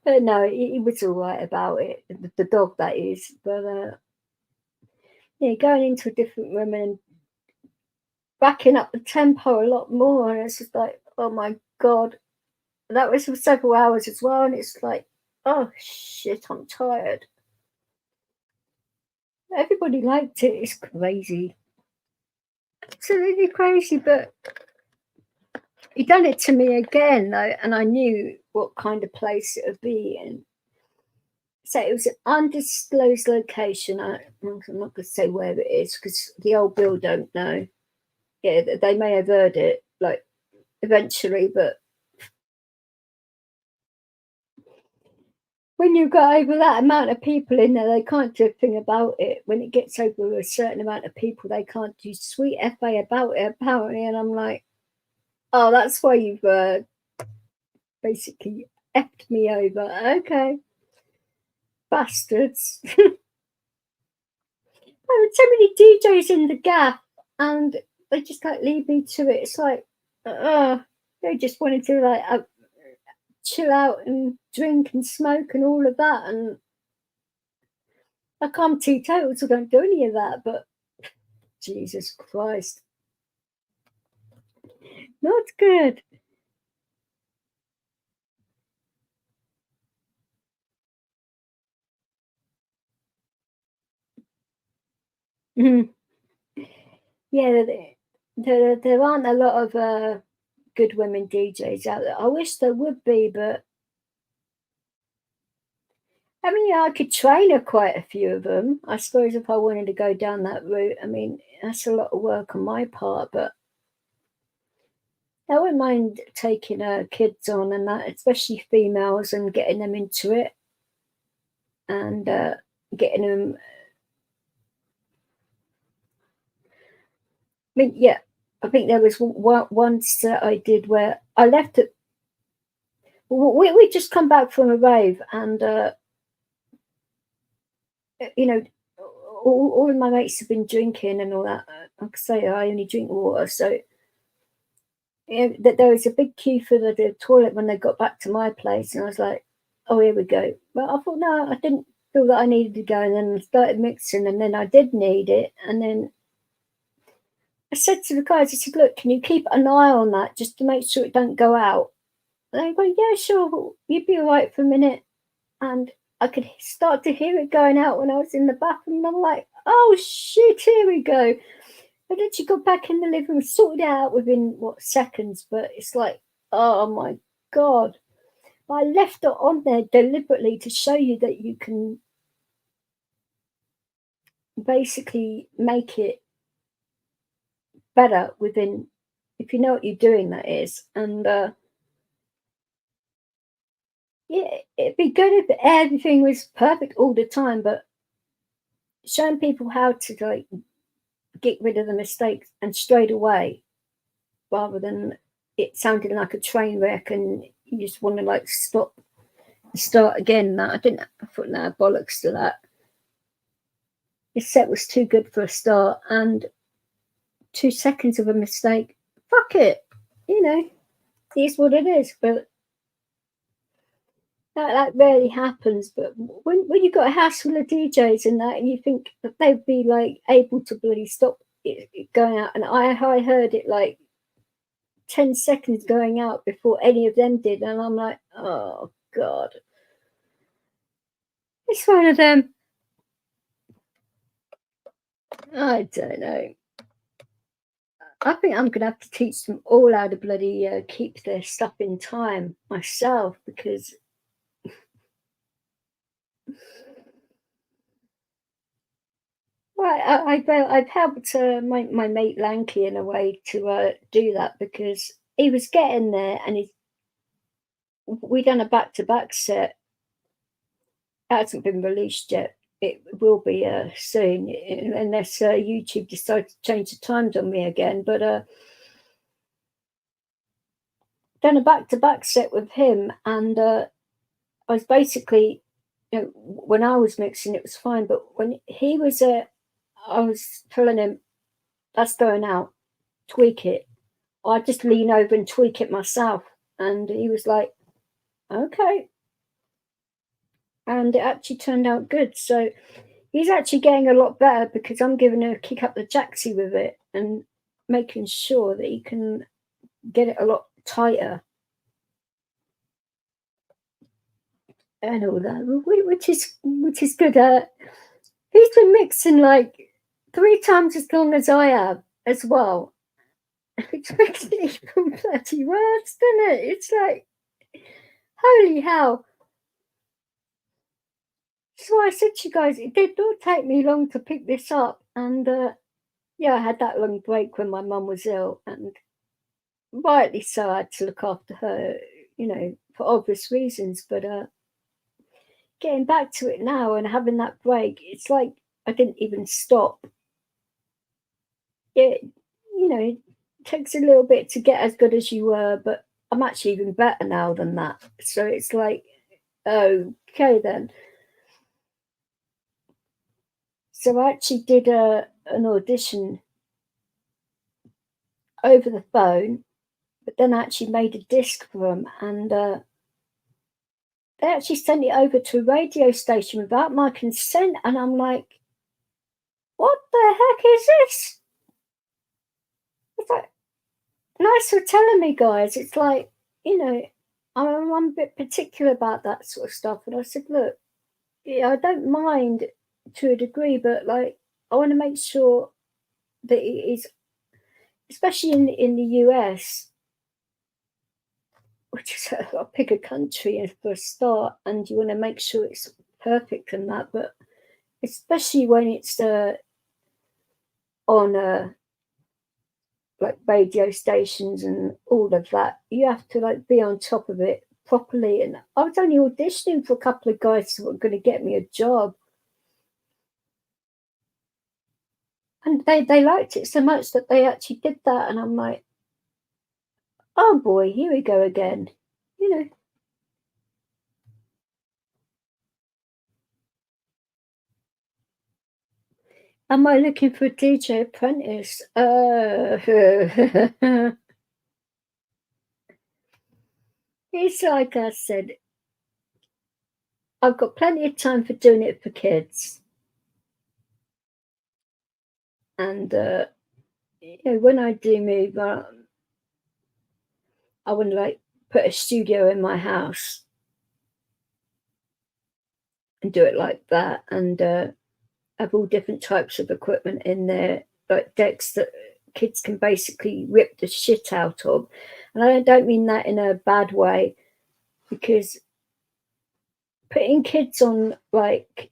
But no, he was all right about it. The dog, that is. But yeah, going into a different room and backing up the tempo a lot more, and it's just like, oh my god, that was for several hours as well, and it's like, oh shit, I'm tired. Everybody liked it. It's crazy, absolutely crazy. But he done it to me again though, and I knew what kind of place it would be, and so it was an undisclosed location. I'm not going to say where it is because the old Bill don't know. Yeah, they may have heard it like eventually, but when you've got over that amount of people in there, they can't do a thing about it. When it gets over a certain amount of people, they can't do sweet FA about it, apparently. And I'm like, oh, that's why you've basically effed me over. Okay, bastards. There were so many DJs in the gaff, and they just like leave me to it. It's like, they just wanted to like chill out and drink and smoke and all of that. And I can't teetotal, so don't do any of that. But Jesus Christ, not good. Mhm. Yeah, there aren't a lot of good women DJs out there. I wish there would be, but I mean, yeah, I could train quite a few of them. I suppose if I wanted to go down that route, I mean, that's a lot of work on my part, but I wouldn't mind taking kids on and that, especially females, and getting them into it and getting them. I mean, yeah, I think there was once that I did where I left it. We just come back from a rave, and you know, all of my mates have been drinking and all that. Like I say, I only drink water, so yeah, that there was a big queue for the toilet when they got back to my place, and I was like, "Oh, here we go." But I thought, no, I didn't feel that I needed to go, and then I started mixing, and then I did need it, and then I said to the guys, I said, "Look, can you keep an eye on that just to make sure it don't go out?" And they go, "Yeah, sure, you'd be all right for a minute." And I could start to hear it going out when I was in the bathroom, and I'm like, "Oh shit, here we go." I literally got back in the living room, sorted it out within what seconds, but it's like, oh my god. I left it on there deliberately to show you that you can basically make it better within, if you know what you're doing, that is. And Yeah, it'd be good if everything was perfect all the time, but showing people how to like get rid of the mistakes and straight away, rather than it sounding like a train wreck and you just want to like stop and start again. That I thought, nah, bollocks to that. This set was too good for a start, and 2 seconds of a mistake, fuck it, you know, it's what it is. But that rarely happens. But when you got a house full of DJs and that, and you think that they'd be like able to bloody stop it going out, and I heard it like 10 seconds going out before any of them did, and I'm like, oh god, it's one of them. I don't know. I think I'm gonna have to teach them all how to bloody keep their stuff in time myself, because well, I've helped my mate Lanky in a way to do that, because he was getting there, and we done a back-to-back set. It hasn't been released yet. It will be soon, unless YouTube decides to change the times on me again. But done a back-to-back set with him, and I was basically, you know, when I was mixing, it was fine, but when he was I was telling him, that's going out, tweak it. I just lean over and tweak it myself. And he was like, okay. And it actually turned out good. So he's actually getting a lot better, because I'm giving him a kick up the jacksy with it and making sure that he can get it a lot tighter and all that, which is good. He's been mixing like 3 times as long as I have as well, which makes it even bloody worse, doesn't it? It's like, holy hell. So I said to you guys, it did not take me long to pick this up. And yeah, I had that long break when my mum was ill, and rightly so, I had to look after her, you know, for obvious reasons. But getting back to it now and having that break, it's like I didn't even stop. It, you know, it takes a little bit to get as good as you were, but I'm actually even better now than that. So it's like, okay then. So I actually did an audition over the phone, but then I actually made a disc for them, and they actually sent it over to a radio station without my consent, and I'm like, what the heck is this? It's like, nice for telling me, guys. It's like, you know, I'm a bit particular about that sort of stuff, and I said, look, yeah, I don't mind to a degree, but like, I want to make sure that it is, especially in the US, which is a bigger country for a start, and you want to make sure it's perfect and that. But especially when it's on like radio stations and all of that, you have to like be on top of it properly. And I was only auditioning for a couple of guys who were going to get me a job, and they liked it so much that they actually did that. And I'm like, oh boy, here we go again, you know. Am I looking for a DJ apprentice? It's like I said, I've got plenty of time for doing it for kids. And, you know, when I do move, I want to like put a studio in my house and do it like that, and have all different types of equipment in there, like decks that kids can basically rip the shit out of. And I don't mean that in a bad way, because putting kids on like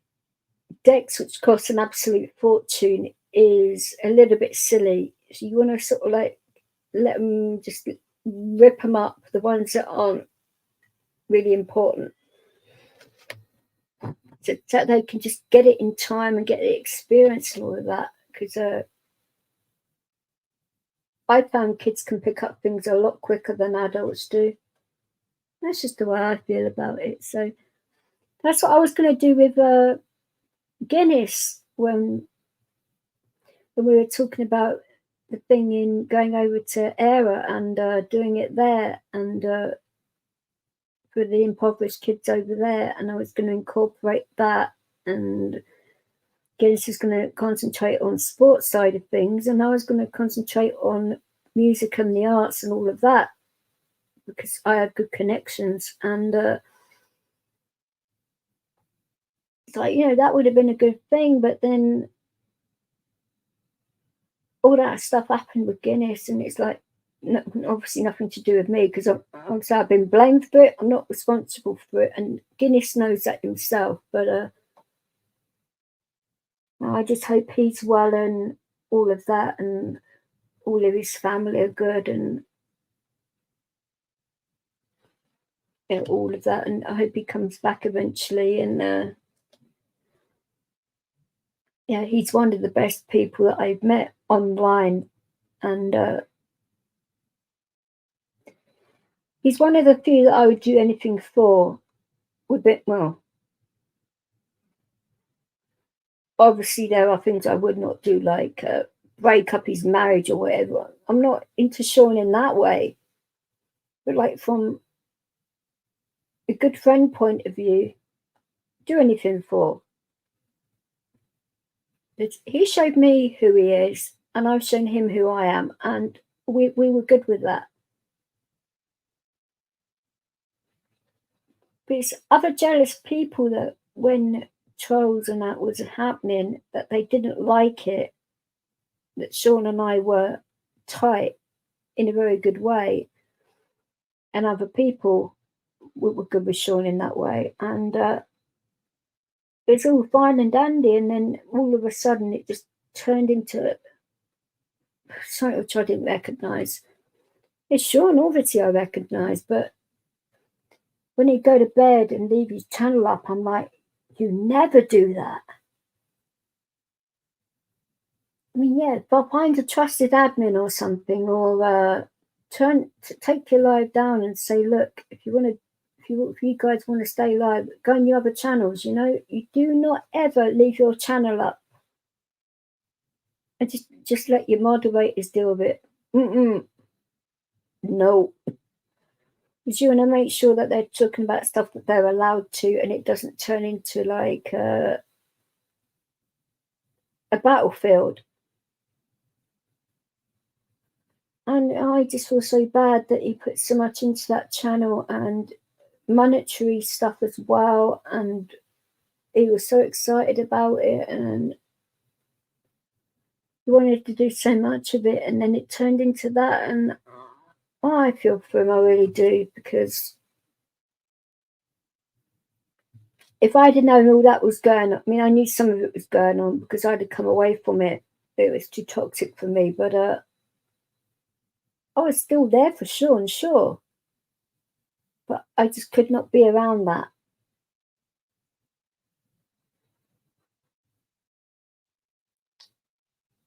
decks which cost an absolute fortune is a little bit silly. So you want to sort of like let them just rip them up, the ones that aren't really important. so that they can just get it in time and get the experience and all of that. Because I found kids can pick up things a lot quicker than adults do. That's just the way I feel about it. So that's what I was going to do with Guinness when we were talking about the thing in going over to ERA and doing it there, and for the impoverished kids over there, and I was going to incorporate that, and Guinness is going to concentrate on sports side of things, and I was going to concentrate on music and the arts and all of that, because I have good connections, and it's like, that would have been a good thing, but then all that stuff happened with Guinness, and it's like, obviously nothing to do with me, because obviously I've been blamed for it. I'm not responsible for it, and Guinness knows that himself, but I just hope he's well and all of that, and all of his family are good, and all of that, and I hope he comes back eventually. And he's one of the best people that I've met online, and he's one of the few that I would do anything for. Well, obviously there are things I would not do, like break up his marriage or whatever. I'm not into Sean in that way, but like from a good friend point of view, do anything for. He showed me who he is, and I've shown him who I am, and we were good with that. But it's other jealous people that when trolls and that was happening, that they didn't like it, that Sean and I were tight in a very good way, and other people were good with Sean in that way, and it's all fine and dandy, and then all of a sudden it just turned into something which I didn't recognise. It's Sean, obviously I recognise, but when he'd go to bed and leave his channel up, I'm like, you never do that. I mean, if I find a trusted admin or something, or take your live down and say, look, if you guys want to stay live, go on your other channels. You do not ever leave your channel up, and just let your moderators deal with it. No, because you want to make sure that they're talking about stuff that they're allowed to, and it doesn't turn into like a battlefield. And I just feel so bad that he put so much into that channel, and monetary stuff as well, and he was so excited about it, and he wanted to do so much of it, and then it turned into that, and I feel for him, I really do, because if I'd have known all that was going on, I mean, I knew some of it was going on because I'd have come away from it. It was too toxic for me, but I was still there for Sean, sure, but I just could not be around that.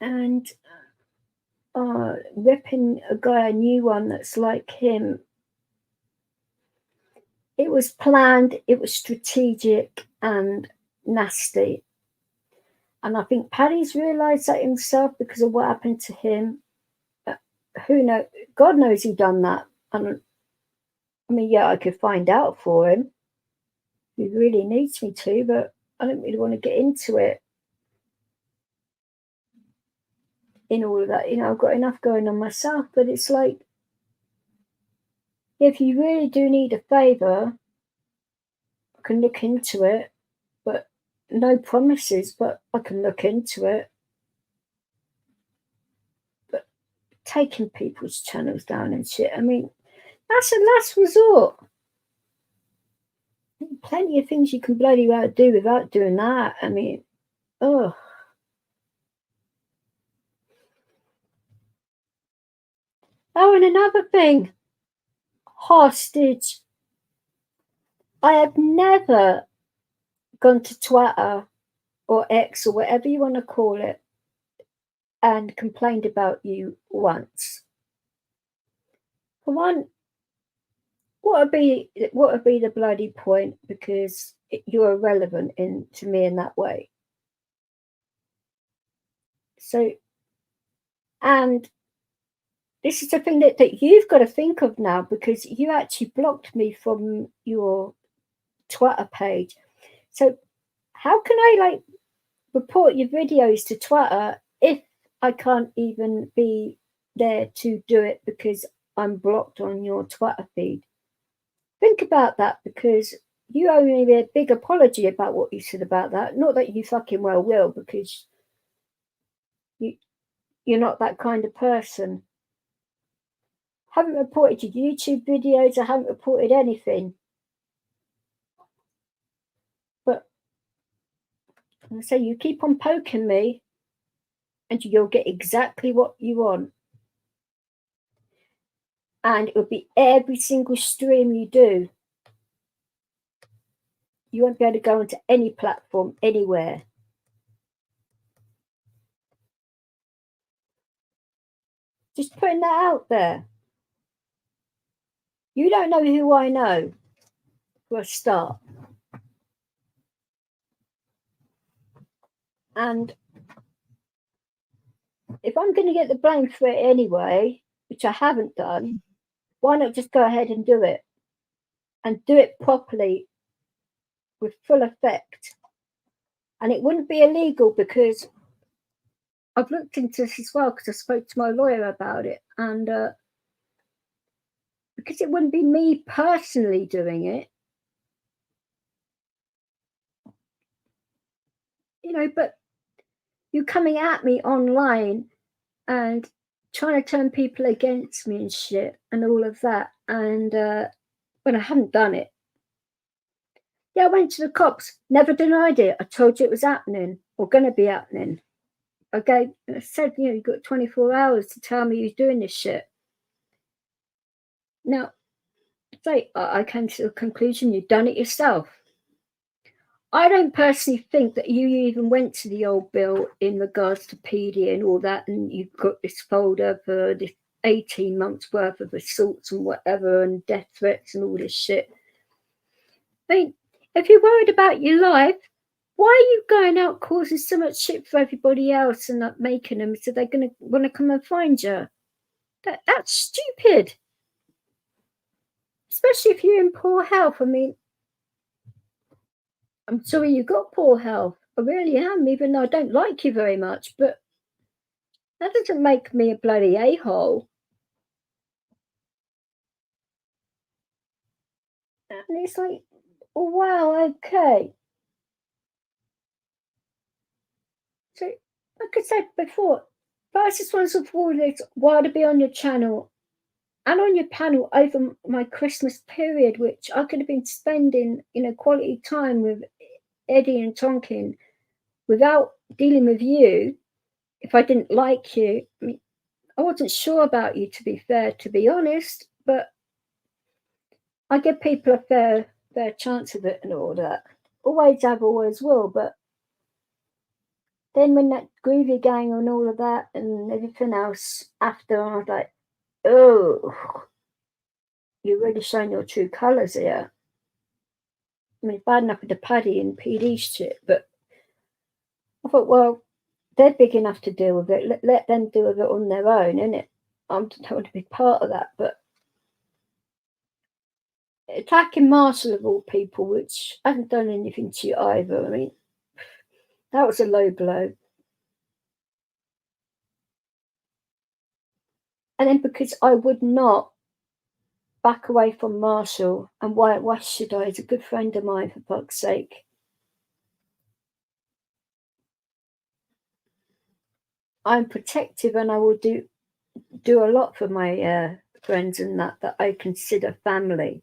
And ripping a guy, a new one that's like him, it was planned, it was strategic and nasty. And I think Paddy's realised that himself because of what happened to him. Who knows? God knows he done that. And I mean, I could find out for him. He really needs me to, but I don't really want to get into it. In all of that, I've got enough going on myself, but it's like, if you really do need a favour, I can look into it, but no promises, but I can look into it. But taking people's channels down and shit, I mean, that's a last resort. Plenty of things you can bloody well do without doing that. I mean, oh. Oh, and another thing, hostage. I have never gone to Twitter or X or whatever you want to call it and complained about you once. For one, what would be the bloody point? Because you're irrelevant to me in that way. So, and this is the thing that you've got to think of now, because you actually blocked me from your Twitter page. So how can I report your videos to Twitter if I can't even be there to do it because I'm blocked on your Twitter feed? Think about that, because you owe me a big apology about what you said about that. Not that you fucking well will, because you're not that kind of person. I haven't reported your YouTube videos. I haven't reported anything. But I say, you keep on poking me and you'll get exactly what you want. And it'll be every single stream you do. You won't be able to go onto any platform anywhere. Just putting that out there. You don't know who I know, for a start. And if I'm going to get the blame for it anyway, which I haven't done, why not just go ahead and do it? And do it properly, with full effect. And it wouldn't be illegal, because I've looked into this as well, because I spoke to my lawyer about it. And because it wouldn't be me personally doing it, but you're coming at me online and trying to turn people against me and shit and all of that. And when I haven't done it. Yeah, I went to the cops, never denied it. I told you it was happening or going to be happening. I said, you've got 24 hours to tell me you're doing this shit. Now, I came to the conclusion you've done it yourself. I don't personally think that you even went to the old bill in regards to PD and all that, and you've got this folder for this 18 months worth of assaults and whatever, and death threats and all this shit. I mean, if you're worried about your life, why are you going out causing so much shit for everybody else and not making them so they're going to want to come and find you? That's stupid. Especially if you're in poor health. I mean, I'm sorry you got poor health. I really am, even though I don't like you very much. But that doesn't make me a bloody a-hole. And it's like, oh, wow, okay. So, like I said before, first responsible for all this, why to be on your channel and on your panel over my Christmas period, which I could have been spending, quality time with Eddie and Tonkin without dealing with you if I didn't like you. I mean, I wasn't sure about you, to be fair, to be honest, but I give people a fair chance of it and all that. Always have, always will, but then when that Groovy Gang and all of that and everything else after, I was like, oh, you're really showing your true colours here. I mean, bad enough with the Paddy and PD shit, but I thought, well, they're big enough to deal with it. Let them deal with it on their own, innit? I don't want to be part of that, but attacking Marshall of all people, which hasn't done anything to you either. I mean, that was a low blow. And then because I would not back away from Marshall, and why should I? He's a good friend of mine, for fuck's sake. I'm protective, and I will do a lot for my friends and that I consider family,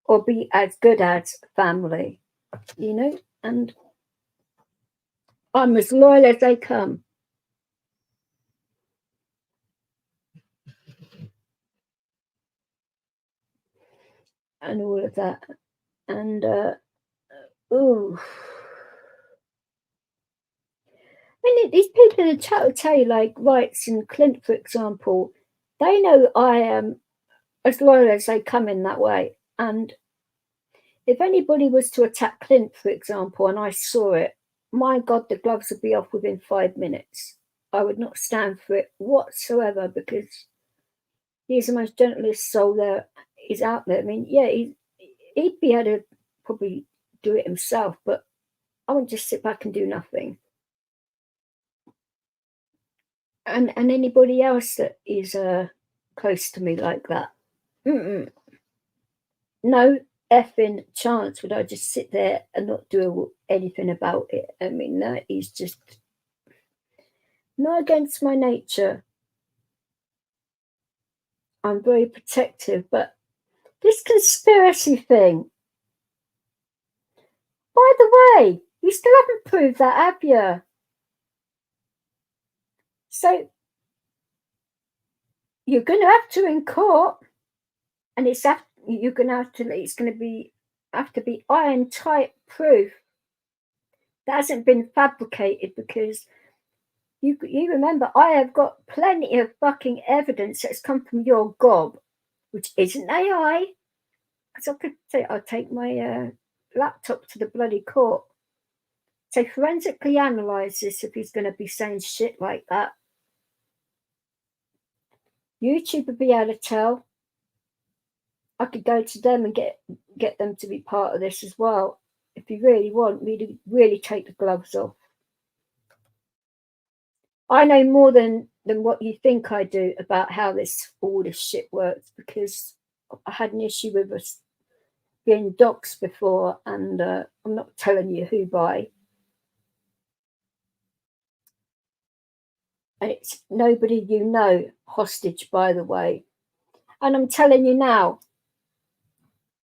or be as good as family, and I'm as loyal as they come. And all of that. And Ooh. I mean, these people in the chat will tell you, like Wrights and Clint, for example, they know I am as loyal as they come in that way. And if anybody was to attack Clint, for example, and I saw it, my God, the gloves would be off within 5 minutes. I would not stand for it whatsoever because he's the most gentlest soul there is out there. I mean, yeah, he'd be able to probably do it himself, but I would just sit back and do nothing. And anybody else that is close to me like that, mm-mm. No effing chance would I just sit there and not do anything about it. I mean, that is just not against my nature. I'm very protective, but this conspiracy thing, by the way, you still haven't proved that, have you? So you're going to have to in court, and you're going to have to. It's going to have to be iron tight proof that hasn't been fabricated because you remember I have got plenty of fucking evidence that's come from your gob, which isn't AI. Because I could say I'll take my laptop to the bloody court. So forensically analyse this if he's going to be saying shit like that. YouTube would be able to tell. I could go to them and get them to be part of this as well. If you really want me to really take the gloves off. I know more than what you think I do about how all this shit works because I had an issue with us being doxed before, and I'm not telling you who by. And it's nobody you know hostage, by the way. And I'm telling you now,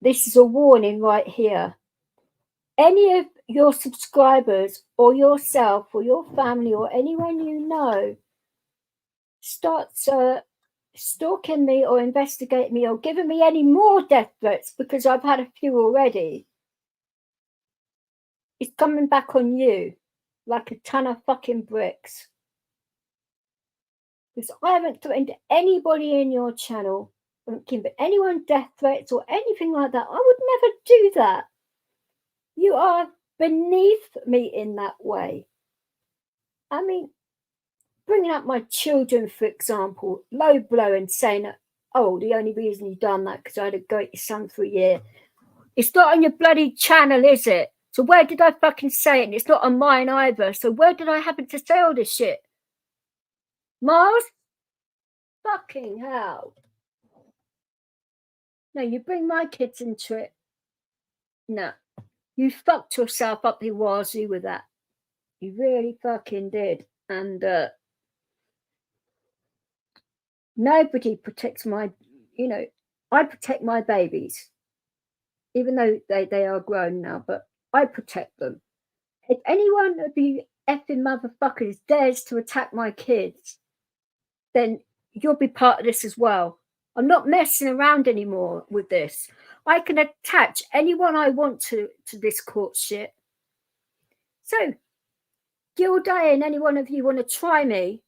this is a warning right here. Any of your subscribers or yourself or your family or anyone you know starts stalking me or investigating me or giving me any more death threats because I've had a few already, it's coming back on you like a ton of fucking bricks. Because I haven't threatened anybody in your channel, I haven't given anyone death threats or anything like that. I would never do that. You are beneath me in that way. I mean, bringing up my children, for example, low blow and saying, oh, the only reason you've done that because I had to go at your son for a year. It's not on your bloody channel, is it? So where did I fucking say it? And it's not on mine either. So where did I happen to say all this shit? Miles? Fucking hell. No, you bring my kids into it. No. You fucked yourself up the wazoo with that. You really fucking did. And nobody protects my, I protect my babies. Even though they are grown now, but I protect them. If anyone of you effing motherfuckers dares to attack my kids, then you'll be part of this as well. I'm not messing around anymore with this. I can attach anyone I want to this court shit. So, Gilday and any one of you want to try me,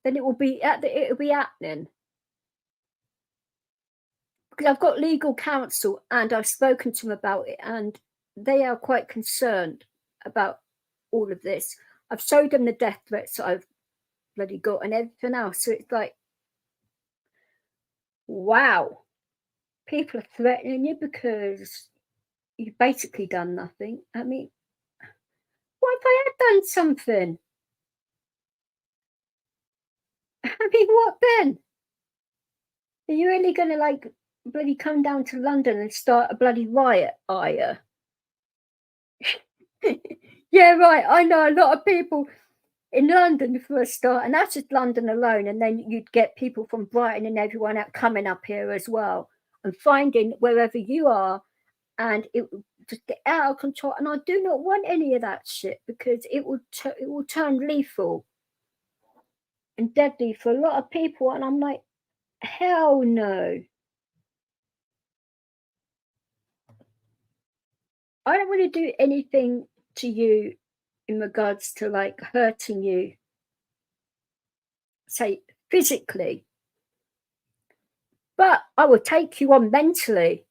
then it'll be happening. Because I've got legal counsel and I've spoken to them about it, and they are quite concerned about all of this. I've showed them the death threats that I've bloody got and everything else. So it's like, wow, people are threatening you because you've basically done nothing. I mean, what if I had done something? I mean, what then? Are you really going to bloody come down to London and start a bloody riot, are you? Yeah, right. I know a lot of people in London for a start, and that's just London alone. And then you'd get people from Brighton and everyone out coming up here as well and finding wherever you are, and it will just get out of control. And I do not want any of that shit because it will turn lethal and deadly for a lot of people. And I'm like, hell no. I don't want to do anything to you in regards to like hurting you, say physically, but I will take you on mentally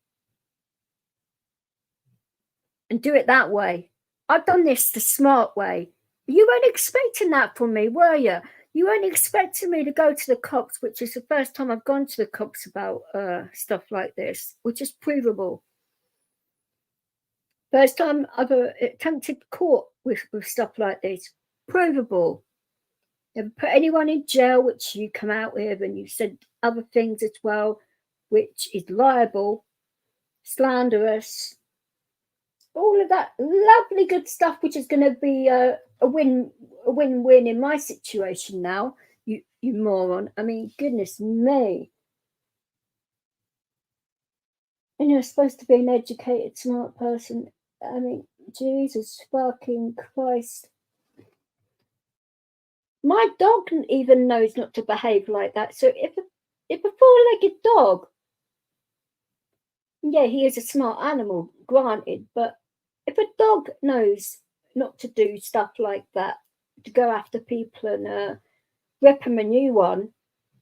and do it that way. I've done this the smart way. You weren't expecting that from me, were you? You weren't expecting me to go to the cops, which is the first time I've gone to the cops about stuff like this, which is provable. First time I've attempted court with stuff like this, provable. Never put anyone in jail, which you come out with, and you said other things as well, which is liable, slanderous, all of that lovely good stuff, which is going to be a win-win in my situation now. You moron! I mean, goodness me! And you're supposed to be an educated, smart person. I mean, Jesus fucking Christ! My dog even knows not to behave like that. So if a four-legged dog, yeah, he is a smart animal, granted, but if a dog knows not to do stuff like that, to go after people and rip them a new one,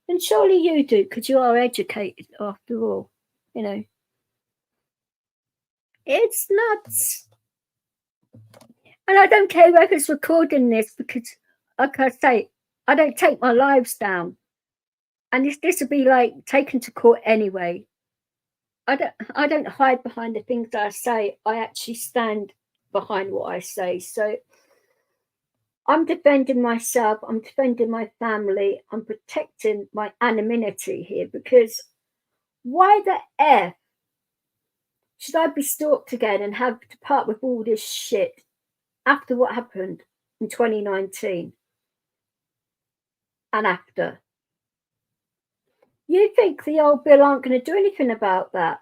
then surely you do, because you are educated after all. You know, it's nuts. And I don't care whoever's recording this, because, like I say, I don't take my lives down. And this would be like taken to court anyway. I don't hide behind the things that I say. I actually stand behind what I say. So I'm defending myself. I'm defending my family. I'm protecting my anonymity here, because why the F should I be stalked again and have to part with all this shit after what happened in 2019 and after? You think the old Bill aren't going to do anything about that?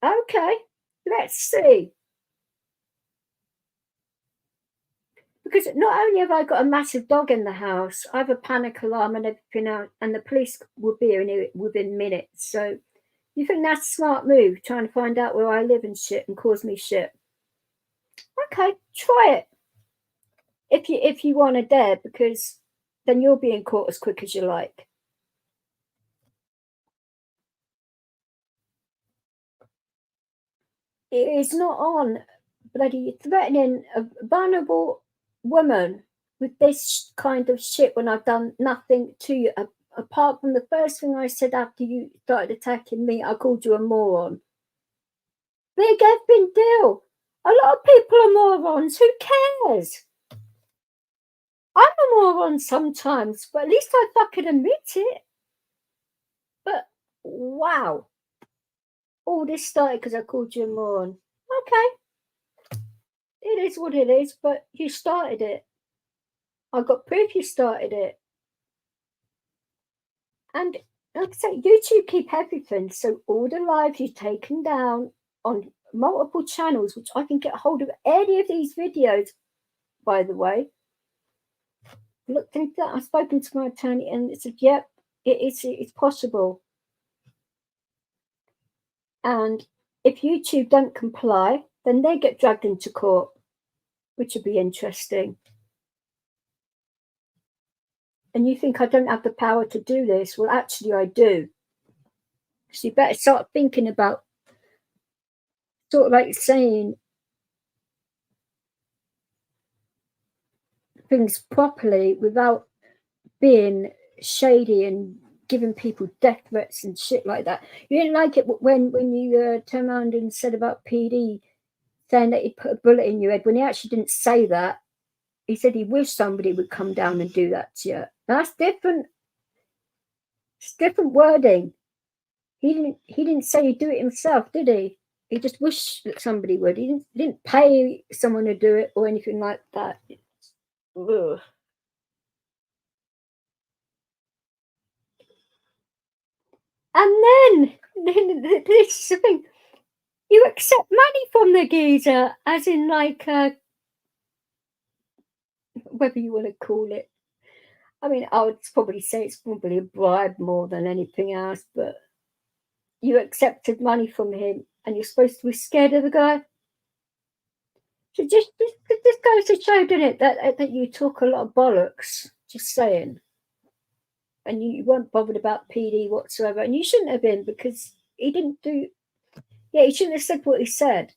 Okay, let's see. Because not only have I got a massive dog in the house, I have a panic alarm and everything else, and the police will be here within minutes. So you think that's a smart move, trying to find out where I live and shit and cause me shit? Okay, try it. If you want to dare, because then you'll be in court as quick as you like. It is not on bloody threatening a vulnerable woman with this kind of shit when I've done nothing to you, apart from the first thing I said after you started attacking me. I called you a moron. Big effing deal. A lot of people are morons. Who cares? I'm a moron sometimes, but at least I fucking admit it. But wow. All this started because I called you a moron. Okay. It is what it is, but you started it. I got proof you started it. And like I say, YouTube keep everything. So all the lives you've taken down on multiple channels, which I can get hold of any of these videos, by the way. Looked into that. I've spoken to my attorney and it said, yep, it's possible. And if YouTube don't comply, then they get dragged into court, which would be interesting. And you think I don't have the power to do this? Well, actually, I do. So you better start thinking about sort of like saying things properly without being shady and giving people death threats and shit like that. You didn't like it when you turned around and said about PD saying that he put a bullet in your head, when he actually didn't say that. He said he wished somebody would come down and do that to you. That's different. It's different wording. He didn't say he'd do it himself, did he? He just wished that somebody would. He didn't pay someone to do it or anything like that. Ugh. And then this is the thing. You accept money from the geezer, as in like whatever you want to call it. I mean, I would probably say it's probably a bribe more than anything else, but you accepted money from him and you're supposed to be scared of the guy? So just goes to show, doesn't it, that you talk a lot of bollocks. Just saying. And you weren't bothered about PD whatsoever. And you shouldn't have been, because he didn't do. Yeah, he shouldn't have said what he said.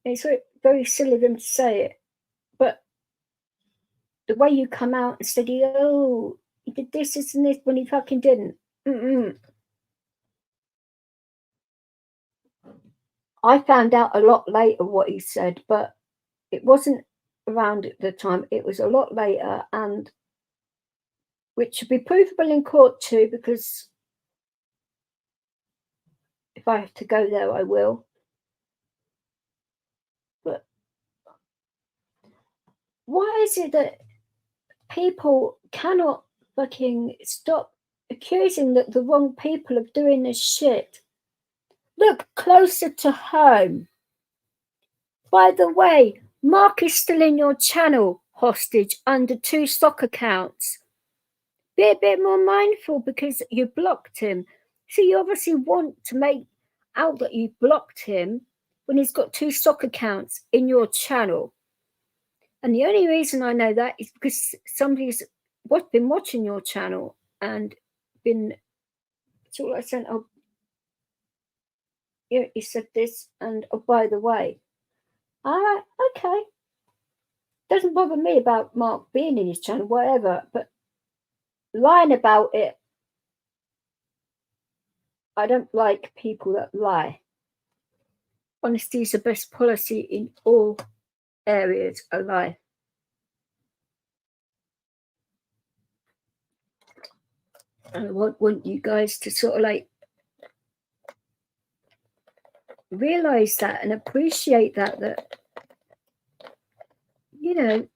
And it's very silly of him to say it. But the way you come out and said, oh, he did this and this when he fucking didn't. I found out a lot later what he said, but it wasn't around at the time. It was a lot later, and which should be provable in court too, because if I have to go there, I will. But why is it that people cannot fucking stop accusing the wrong people of doing this shit? Look closer to home. By the way, Mark is still in your channel, hostage, under 2 stock accounts. Be a bit more mindful, because you blocked him. So you obviously want to make out that you blocked him when he's got 2 stock accounts in your channel. And the only reason I know that is because somebody's been watching your channel and been sort of like saying, oh, you said this, and oh, by the way. All right, okay. Doesn't bother me about Mark being in his channel, whatever, but lying about it, I don't like people that lie. Honesty is the best policy in all areas of life. And I want you guys to sort of like realize that and appreciate that you know,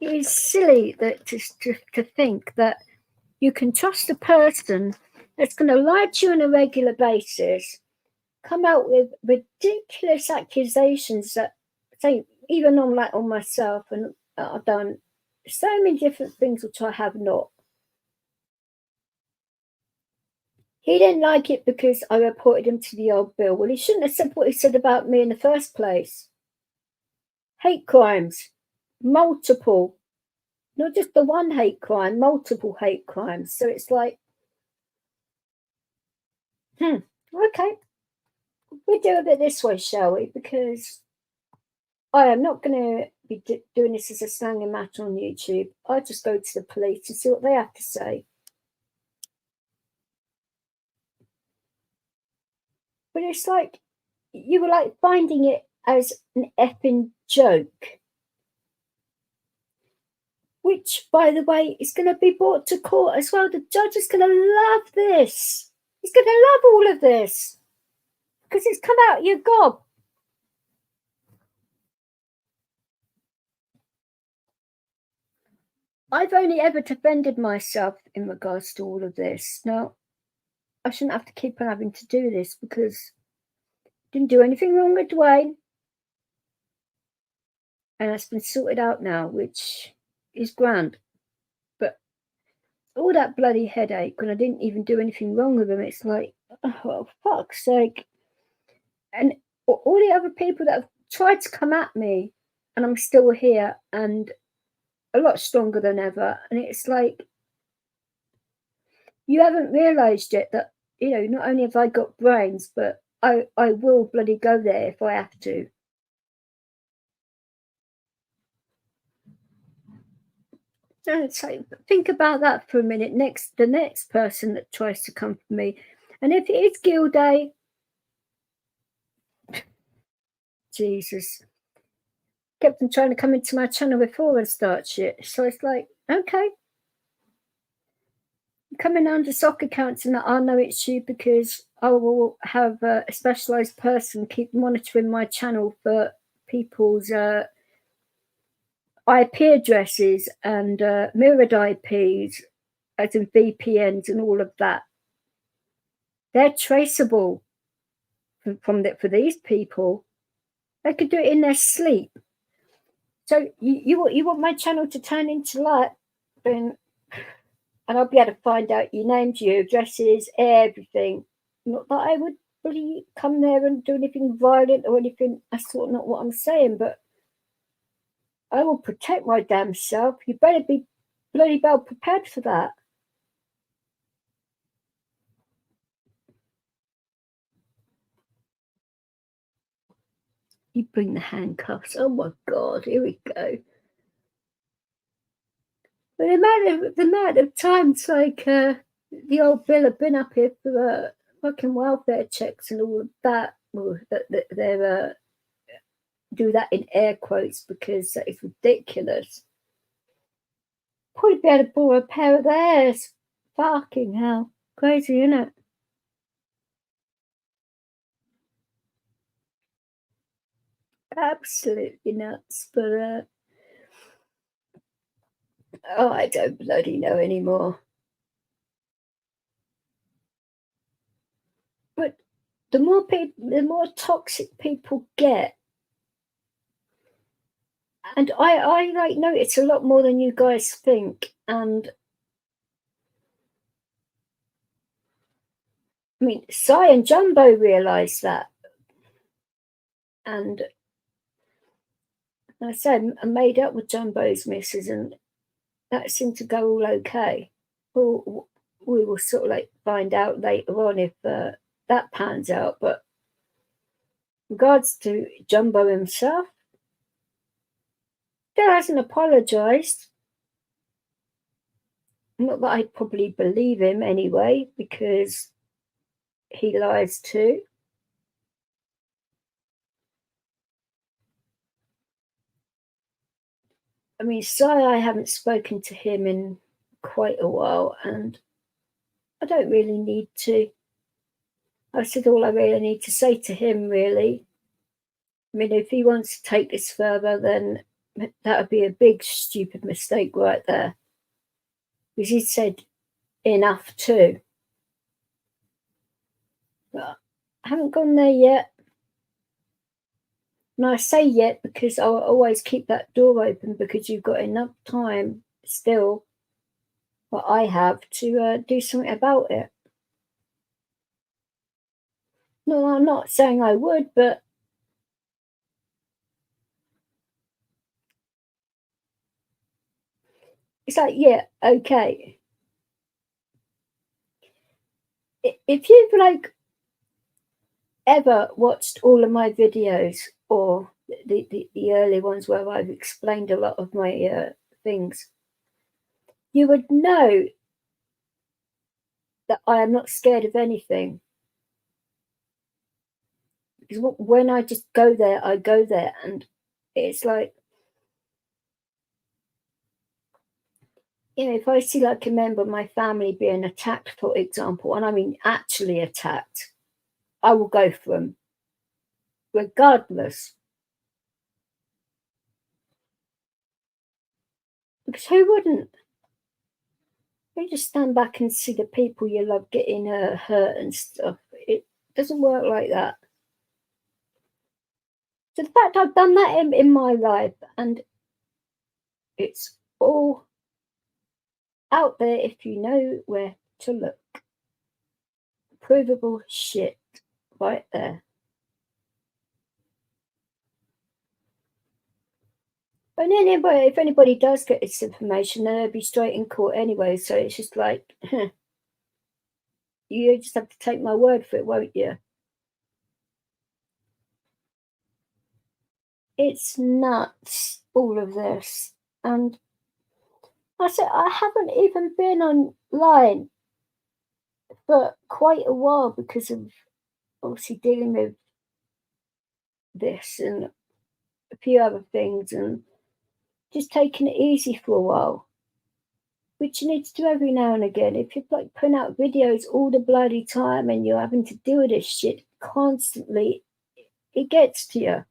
it is silly that to think that you can trust a person that's going to lie to you on a regular basis, come out with ridiculous accusations that say, even on myself, and I've done so many different things which I have not. He didn't like it because I reported him to the old bill. Well, he shouldn't have said what he said about me in the first place. Hate crimes, multiple, not just the one hate crime, multiple hate crimes. So it's like, okay, we do a bit this way, shall we? Because I am not going to be doing this as a slanging matter on YouTube. I just go to the police and see what they have to say. But it's like, you were like finding it as an effing joke. Which, by the way, is going to be brought to court as well. The judge is going to love this. He's going to love all of this. Because it's come out your gob. I've only ever defended myself in regards to all of this. Now, I shouldn't have to keep on having to do this, because I didn't do anything wrong with Dwayne. And it's been sorted out now, which is grand. But all that bloody headache, when I didn't even do anything wrong with him, it's like, oh, fuck's sake. And all the other people that have tried to come at me, and I'm still here and a lot stronger than ever. And it's like, you haven't realised yet that, not only have I got brains, but I will bloody go there if I have to. And it's like, think about that for a minute. The next person that tries to come for me, and if it is Gilday, Jesus, kept them trying to come into my channel before and start shit. So it's like, okay, coming under stock accounts, and I know it's you, because I will have a specialized person keep monitoring my channel for people's IP addresses and mirrored IPs, as in VPNs and all of that. They're traceable for these people. They could do it in their sleep. So you want my channel to turn into like, and I'll be able to find out your names, your addresses, everything. Not that I would bloody come there and do anything violent or anything. That's sort of not what I'm saying, but I will protect my damn self. You better be bloody well prepared for that. You bring the handcuffs. Oh my God, here we go. But the amount of times, like, the old bill have been up here for fucking welfare checks and all of that. Well, they're do that in air quotes because it's ridiculous. Probably be able to borrow a pair of theirs. Fucking hell. Crazy, isn't it? Absolutely nuts. But, oh, I don't bloody know anymore. But the more toxic people get, and I like notice a lot more than you guys think. And I mean, Cy and Jumbo realised that. And I said, I made up with Jumbo's missus, and that seemed to go all okay. Well, we will sort of like find out later on if that pans out. But regards to Jumbo himself, still hasn't apologised. Not that I'd probably believe him anyway, because he lies too. I mean, Cy, I haven't spoken to him in quite a while, and I don't really need to. I said all I really need to say to him, really. I mean, if he wants to take this further, then that would be a big, stupid mistake right there. Because he said enough too. But I haven't gone there yet. And I say yet because I'll always keep that door open, because you've got enough time still, what I have, to do something about it. No, I'm not saying I would, but it's like, yeah, okay. If you've like ever watched all of my videos, or the early ones where I've explained a lot of my things, you would know that I am not scared of anything. Because when I just go there, I go there, and it's like, you know, if I see like a member of my family being attacked, for example, and I mean actually attacked, I will go for them, regardless. Because who wouldn't? You just stand back and see the people you love getting hurt and stuff. It doesn't work like that. So the fact I've done that in my life, and it's all out there if you know where to look. Provable shit right there. And anyway, if anybody does get this information, then they'll be straight in court anyway. So it's just like, you just have to take my word for it, won't you? It's nuts, all of this. And I said, I haven't even been online for quite a while because of obviously dealing with this and a few other things, and just taking it easy for a while, which you need to do every now and again. If you're like putting out videos all the bloody time and you're having to deal with this shit constantly, it gets to you.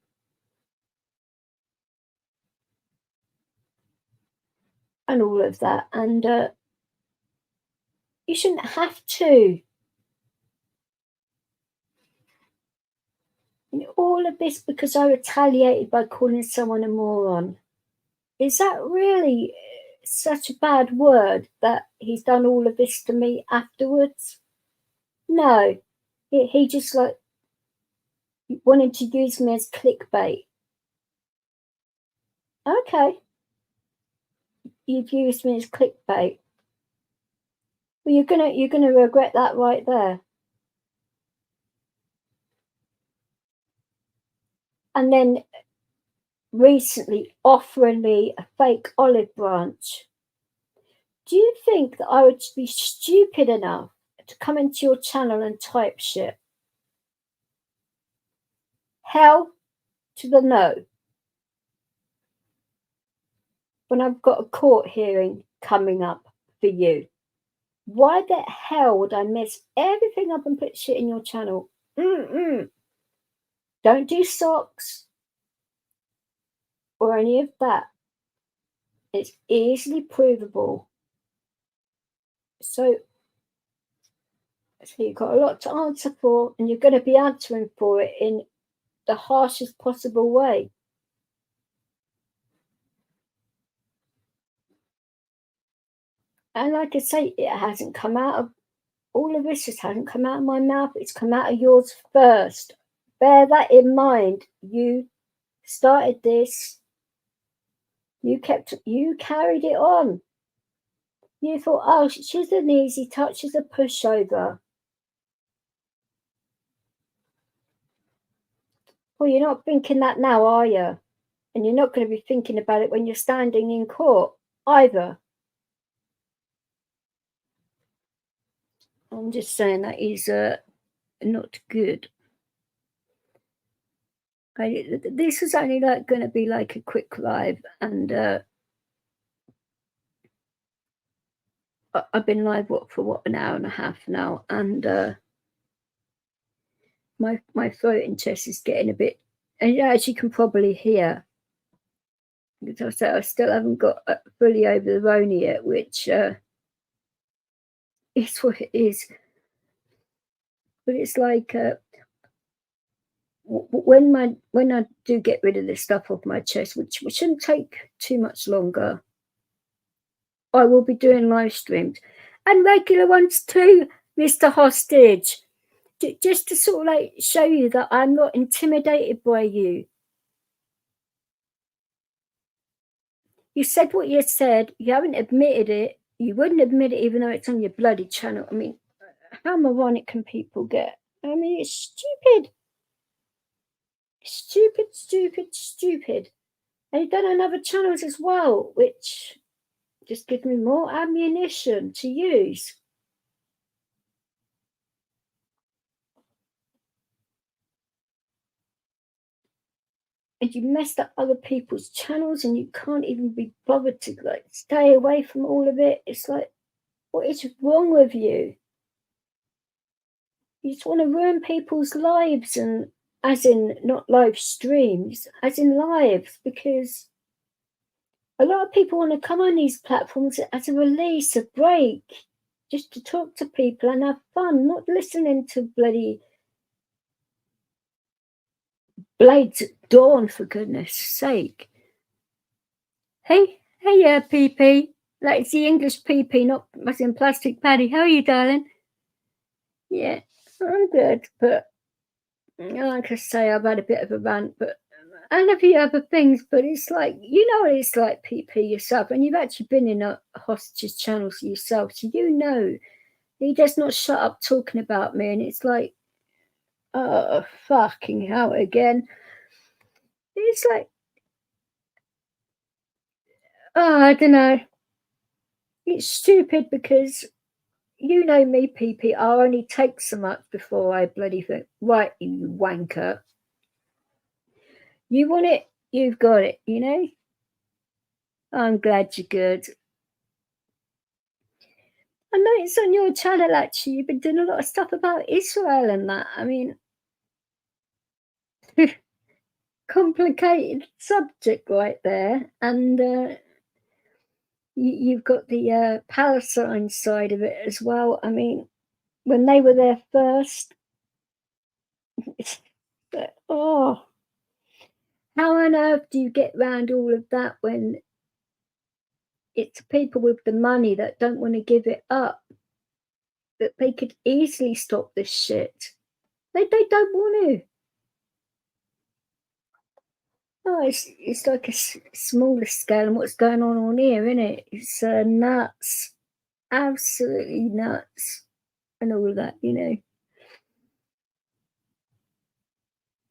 And all of that. And you shouldn't have to. And all of this because I retaliated by calling someone a moron. Is that really such a bad word that he's done all of this to me afterwards? No. He just like wanting to use me as clickbait. Okay, you've used me as clickbait. Well, you're gonna regret that right there. And then recently offering me a fake olive branch. Do you think that I would be stupid enough to come into your channel and type shit? Hell to the no. When I've got a court hearing coming up for you. Why the hell would I mess everything up and put shit in your channel? Don't do socks or any of that. It's easily provable. So you've got a lot to answer for, and you're going to be answering for it in the harshest possible way. And like I say, it hasn't come out of all of this, just hasn't come out of my mouth. It's come out of yours first. Bear that in mind. You started this. You carried it on. You thought, oh, she's an easy touch, she's a pushover. Well, you're not thinking that now, are you? And you're not going to be thinking about it when you're standing in court either. I'm just saying that is not good. This is only going to be like a quick live, and I've been live for an hour and a half now, and my throat and chest is getting a bit, and as you can probably hear, because I still haven't got fully over the Rona yet, which is what it is. But it's like when I do get rid of this stuff off my chest, which shouldn't take too much longer, I will be doing live streams and regular ones too, Mr. Hostage, just to sort of like show you that I'm not intimidated by you. You said what you said. You haven't admitted it. You wouldn't admit it even though it's on your bloody channel. I mean, how moronic can people get? I mean, it's stupid. Stupid. And you've done on other channels as well, which just gives me more ammunition to use. And you messed up other people's channels and you can't even be bothered to like stay away from all of it. It's like, what is wrong with you? You just want to ruin people's lives, and as in not live streams, as in lives, because a lot of people want to come on these platforms as a release, a break, just to talk to people and have fun, not listening to bloody Blades at Dawn, for goodness sake. Hey, PP. Like, it's the English PP, not as in plastic Paddy. How are you, darling? Yeah, I'm good, but like I say, I've had a bit of a rant, but and a few other things, but it's like, you know what it's like, PP, yourself, and you've actually been in a hostage's channels yourself, so you know he does not shut up talking about me, and it's like, oh, fucking hell again. It's like, oh, I don't know. It's stupid because you know me, PP. I only take so much before I bloody think, right, you wanker. You want it, you've got it, you know? I'm glad you're good. I know it's on your channel, actually. You've been doing a lot of stuff about Israel and that. I mean, complicated subject right there. And you've got the Palestine side of it as well. I mean, when they were there first, oh, how on earth do you get around all of that when it's people with the money that don't want to give it up? That they could easily stop this shit. They don't want to. Oh, it's like a smaller scale and what's going on here, isn't it? It's nuts, absolutely nuts, and all of that, you know.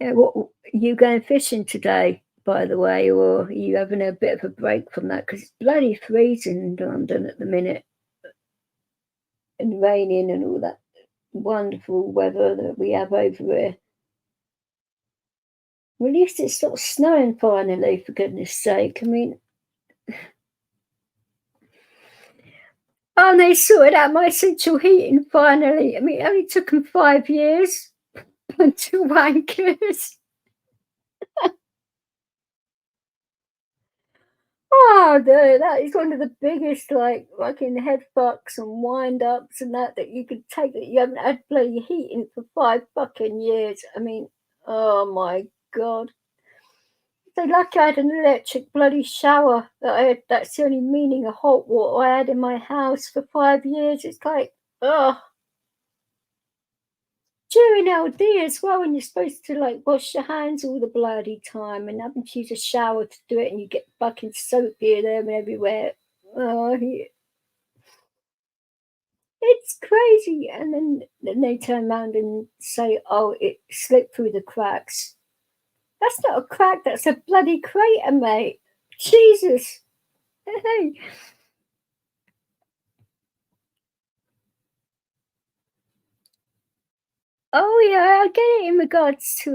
Yeah, what you going fishing today, by the way, or are you having a bit of a break from that? Because it's bloody freezing in London at the minute and raining and all that wonderful weather that we have over here. Well, at least it's sort of snowing finally, for goodness sake. I mean, oh, and they sorted out my central heating finally. I mean, it only took them 5 years. Bunch of wankers. Oh, no, that is one of the biggest, like, fucking head fucks and wind ups and that you could take that you haven't had bloody heating for 5 fucking years. I mean, oh my god. So lucky I had an electric bloody shower that I had. That's the only meaning of hot water I had in my house for 5 years. It's like, oh, during LD as well, when you're supposed to like wash your hands all the bloody time and having to use a shower to do it, and you get fucking soap here, there, and everywhere. Oh, it's crazy. And then they turn around and say, "Oh, it slipped through the cracks." That's not a crack. That's a bloody crater, mate. Jesus. Hey. Oh yeah, I get it in regards to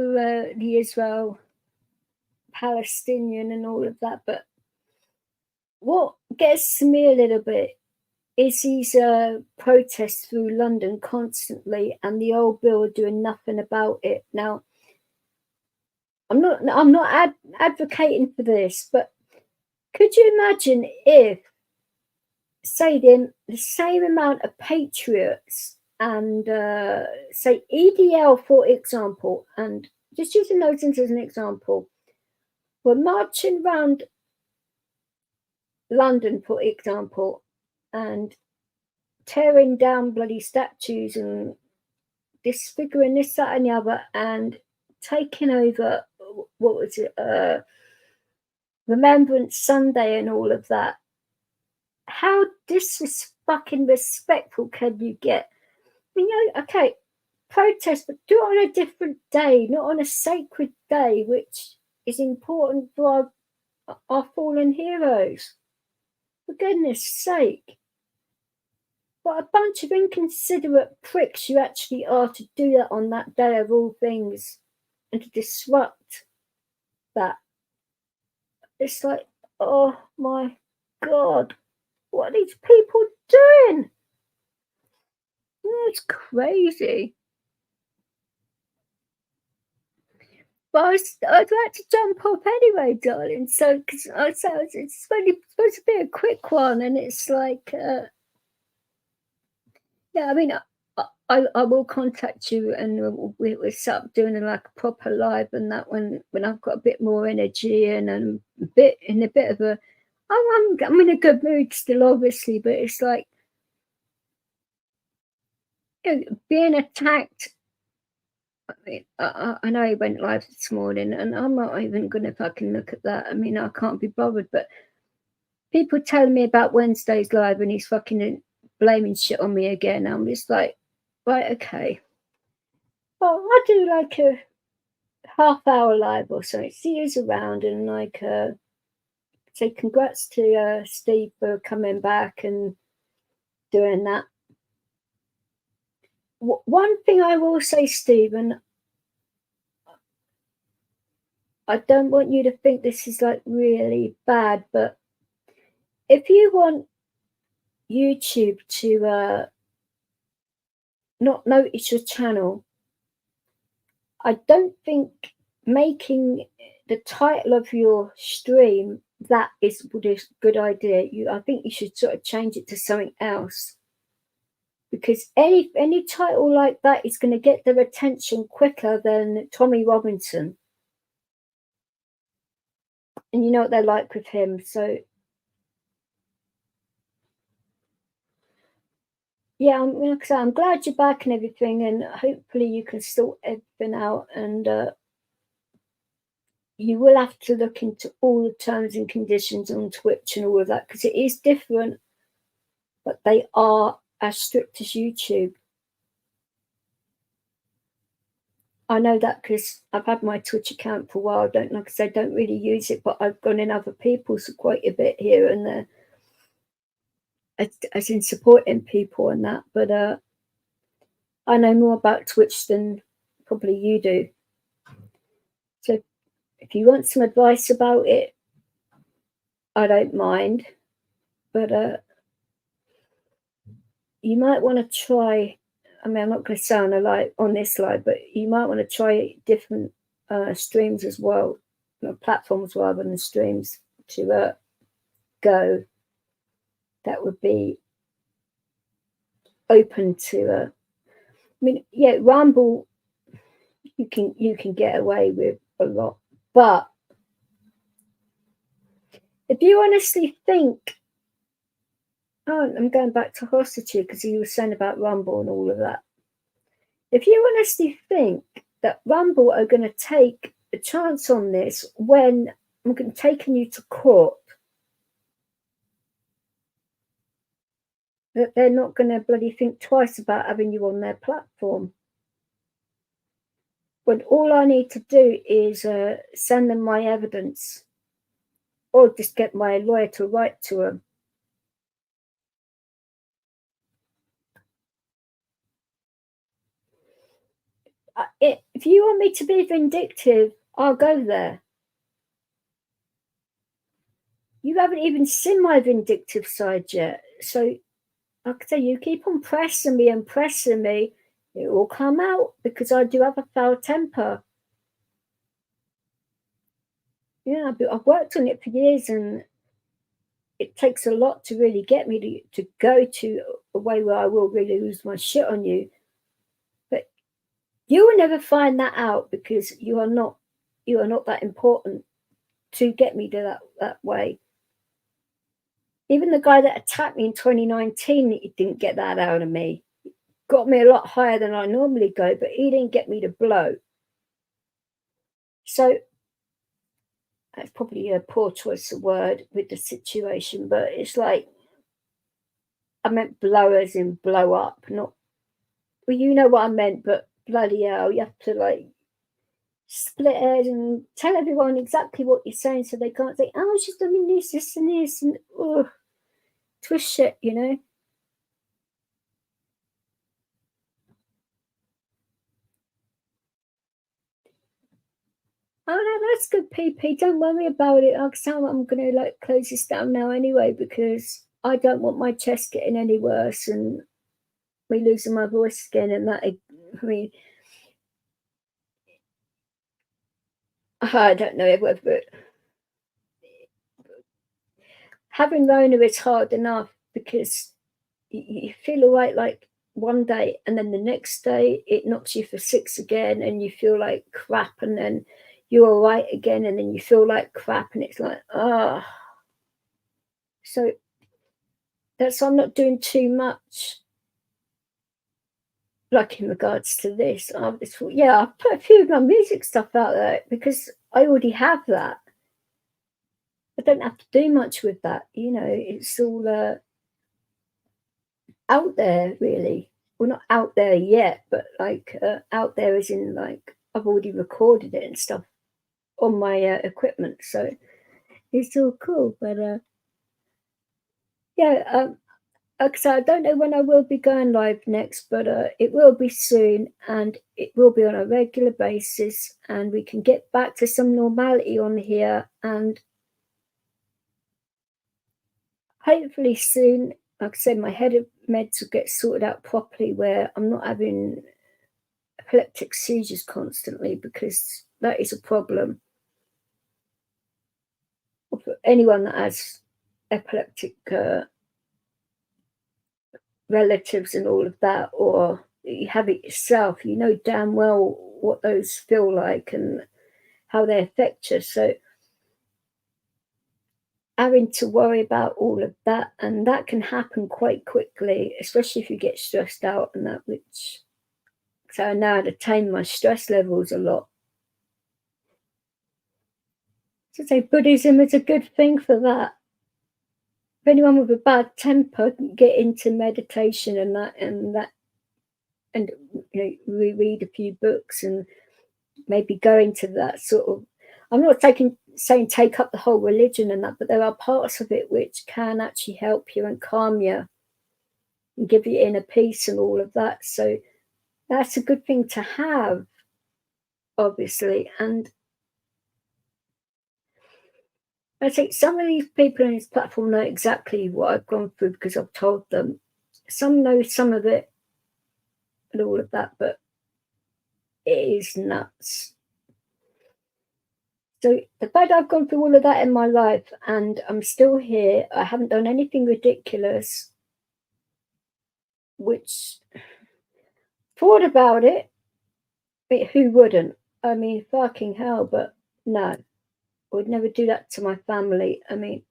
the Israel Palestinian and all of that, but what gets me a little bit is these protests through London constantly, and the old bill doing nothing about it. Now, I'm not advocating for this, but could you imagine if, say, the same amount of patriots and say EDL, for example, and just using those things as an example, were marching around London, for example, and tearing down bloody statues and disfiguring this, that, and the other, and taking over what was it, Remembrance Sunday and all of that. How fucking respectful can you get? I mean, you know, okay, protest, but do it on a different day, not on a sacred day, which is important for our fallen heroes. For goodness sake. What a bunch of inconsiderate pricks you actually are to do that on that day of all things and to disrupt that. It's like, oh my God, what are these people doing? It's crazy. But I'd like to jump up anyway, darling. So, because it's only supposed to be a quick one, and it's like, yeah, I mean, I will contact you, and we'll start doing like a proper live and that when I've got a bit more energy and a bit of a, I'm in a good mood still, obviously, but it's like, you know, being attacked. I mean, I know he went live this morning, and I'm not even going to fucking look at that. I mean, I can't be bothered, but people telling me about Wednesday's live and he's fucking blaming shit on me again. I'm just like, right, okay. Well, I do like a half-hour live or so. See who's around and like say congrats to Steve for coming back and doing that. One thing I will say, Stephen, I don't want you to think this is like really bad, but if you want YouTube to not notice your channel, I don't think making the title of your stream that is a good idea. I think you should sort of change it to something else, because any title like that is going to get their attention quicker than Tommy Robinson, and you know what they're like with him. So yeah, I'm glad you're back and everything, and hopefully you can sort everything out and you will have to look into all the terms and conditions on Twitch and all of that, because it is different, but they are as strict as YouTube. I know that because I've had my Twitch account for a while. Like I said, don't really use it, but I've gone in other people's quite a bit here and there, as in supporting people and that. But I know more about Twitch than probably you do. So if you want some advice about it, I don't mind. But you might want to try. I mean, I'm not going to sound alike on this live, but you might want to try different streams as well, platforms rather than streams to go. That would be open to. I mean, yeah, Rumble. You can get away with a lot, but if you honestly think, oh, I'm going back to Hostature because you were saying about Rumble and all of that. If you honestly think that Rumble are going to take a chance on this when I'm taking you to court, that they're not going to bloody think twice about having you on their platform. When all I need to do is send them my evidence, or just get my lawyer to write to them. If you want me to be vindictive, I'll go there. You haven't even seen my vindictive side yet. So, like I say, you keep on pressing me and pressing me. It will come out because I do have a foul temper. Yeah, but I've worked on it for years, and it takes a lot to really get me to go to a way where I will really lose my shit on you. But you will never find that out because you are not that important to get me to that way. Even the guy that attacked me in 2019, he didn't get that out of me. Got me a lot higher than I normally go, but he didn't get me to blow. So that's probably a poor choice of word with the situation, but it's like, I meant blow as in blow up, not, well, you know what I meant, but bloody hell, you have to like split hairs and tell everyone exactly what you're saying so they can't say, oh, she's doing this, and this, and twist shit, you know? Oh no, that's good, PP. Don't worry about it. I'm going to like close this down now anyway because I don't want my chest getting any worse and me losing my voice again. And that, I mean, I don't know whether having Rona is hard enough because you feel all right like one day, and then the next day it knocks you for six again, and you feel like crap, and then you're all right again, and then you feel like crap, and it's like, ah. So that's why I'm not doing too much, like in regards to this. I thought, yeah, I'll put a few of my music stuff out there because I already have that. I don't have to do much with that, you know. It's all out there, really. Well, not out there yet, but like out there as in like I've already recorded it and stuff on my equipment, so it's all cool. But yeah, so I don't know when I will be going live next, but it will be soon, and it will be on a regular basis, and we can get back to some normality on here, and hopefully soon. Like I said, my head of meds will get sorted out properly, where I'm not having epileptic seizures constantly, because that is a problem for anyone that has epileptic relatives and all of that, or you have it yourself. You know damn well what those feel like and how they affect you. So having to worry about all of that, and that can happen quite quickly, especially if you get stressed out and that, which, so I know how to tame my stress levels a lot. to say Buddhism is a good thing for that. If anyone with a bad temper can get into meditation and and reread a few books and maybe go into that sort of. I'm not saying take up the whole religion and that, but there are parts of it which can actually help you and calm you and give you inner peace and all of that. So that's a good thing to have, obviously. And I think some of these people on this platform know exactly what I've gone through because I've told them. Some know some of it and all of that, but it is nuts. So the fact I've gone through all of that in my life and I'm still here, I haven't done anything ridiculous, which thought about it, but who wouldn't? I mean, fucking hell, but no, I would never do that to my family. I mean,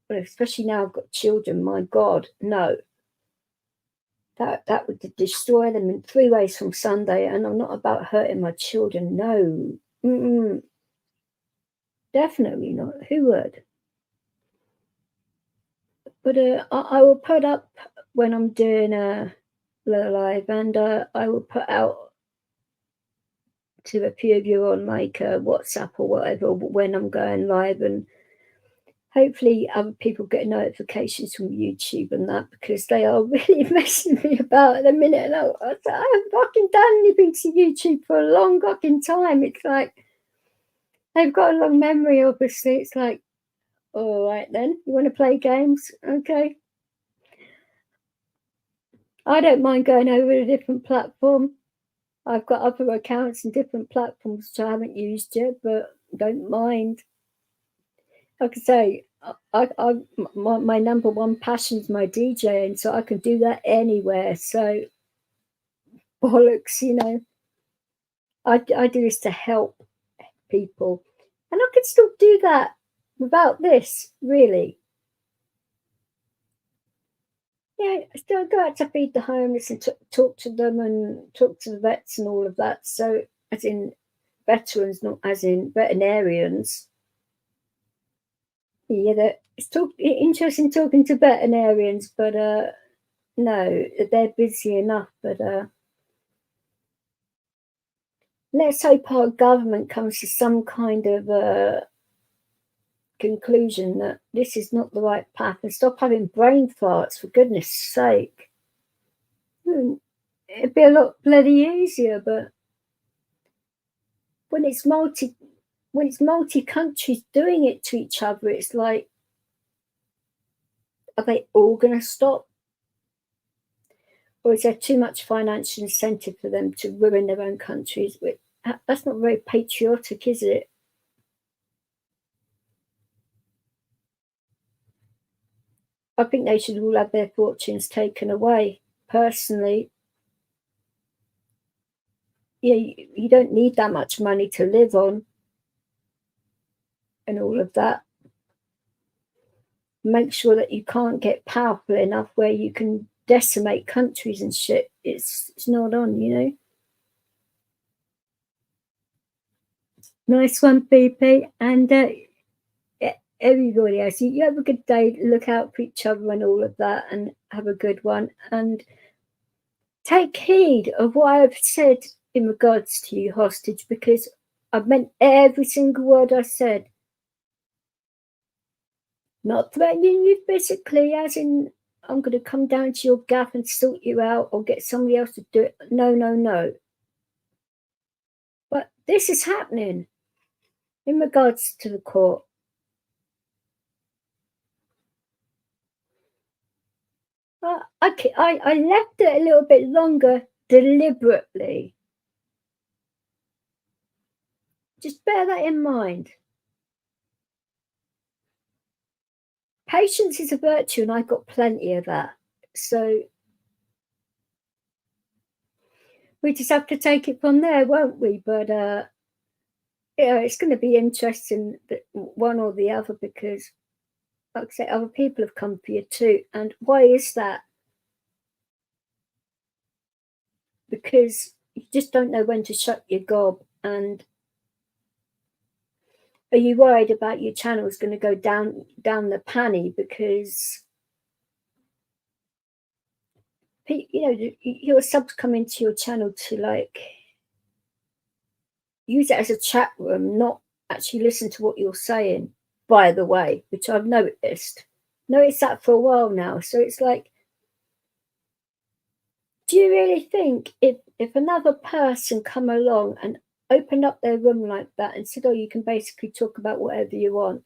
especially now I've got children, my God, no. That would destroy them in 3 ways from Sunday, and I'm not about hurting my children, no. Definitely not. Who would? But I will put up when I'm doing a live, and I will put out to a few of you on like WhatsApp or whatever when I'm going live, and hopefully other people get notifications from YouTube and that, because they are really messing me about at the minute. And I haven't fucking done anything to YouTube for a long fucking time. It's like they've got a long memory, obviously. It's like, all right then, you want to play games? Okay. I don't mind going over to a different platform. I've got other accounts and different platforms which I haven't used yet, but don't mind. Like I say, my number one passion is my DJing, so I can do that anywhere. So bollocks, I do this to help people, and I could still do that without this, really. Yeah, I still go out to feed the homeless and talk to them and talk to the vets and all of that. So, as in veterans, not as in veterinarians. Yeah, it's interesting talking to veterinarians, but no, they're busy enough. But let's hope our government comes to some kind of conclusion that this is not the right path and stop having brain farts, for goodness sake. It'd be a lot bloody easier, but when it's multi countries doing it to each other, it's like, are they all going to stop? Or is there too much financial incentive for them to ruin their own countries? That's not very patriotic, is it? I think they should all have their fortunes taken away. Personally, you don't need that much money to live on and all of that. Make sure that you can't get powerful enough where you can decimate countries and shit. It's not on. Nice one, BP. And everybody else, you have a good day. Look out for each other and all of that, and have a good one. And take heed of what I've said in regards to you, hostage, because I've meant every single word I said. Not threatening you physically, as in I'm going to come down to your gaff and sort you out or get somebody else to do it. No. But this is happening in regards to the court. I left it a little bit longer deliberately. Just bear that in mind. Patience is a virtue, and I've got plenty of that. So we just have to take it from there, won't we? But it's going to be interesting, one or the other, because, like I say, other people have come for you too. And why is that? Because you just don't know when to shut your gob. And Are you worried about your channel's going to go down the panny because your subs come into your channel to like use it as a chat room, not actually listen to what you're saying, by the way, which I've noticed that for a while now. So it's like, do you really think if another person come along and opened up their room like that and said, oh, you can basically talk about whatever you want,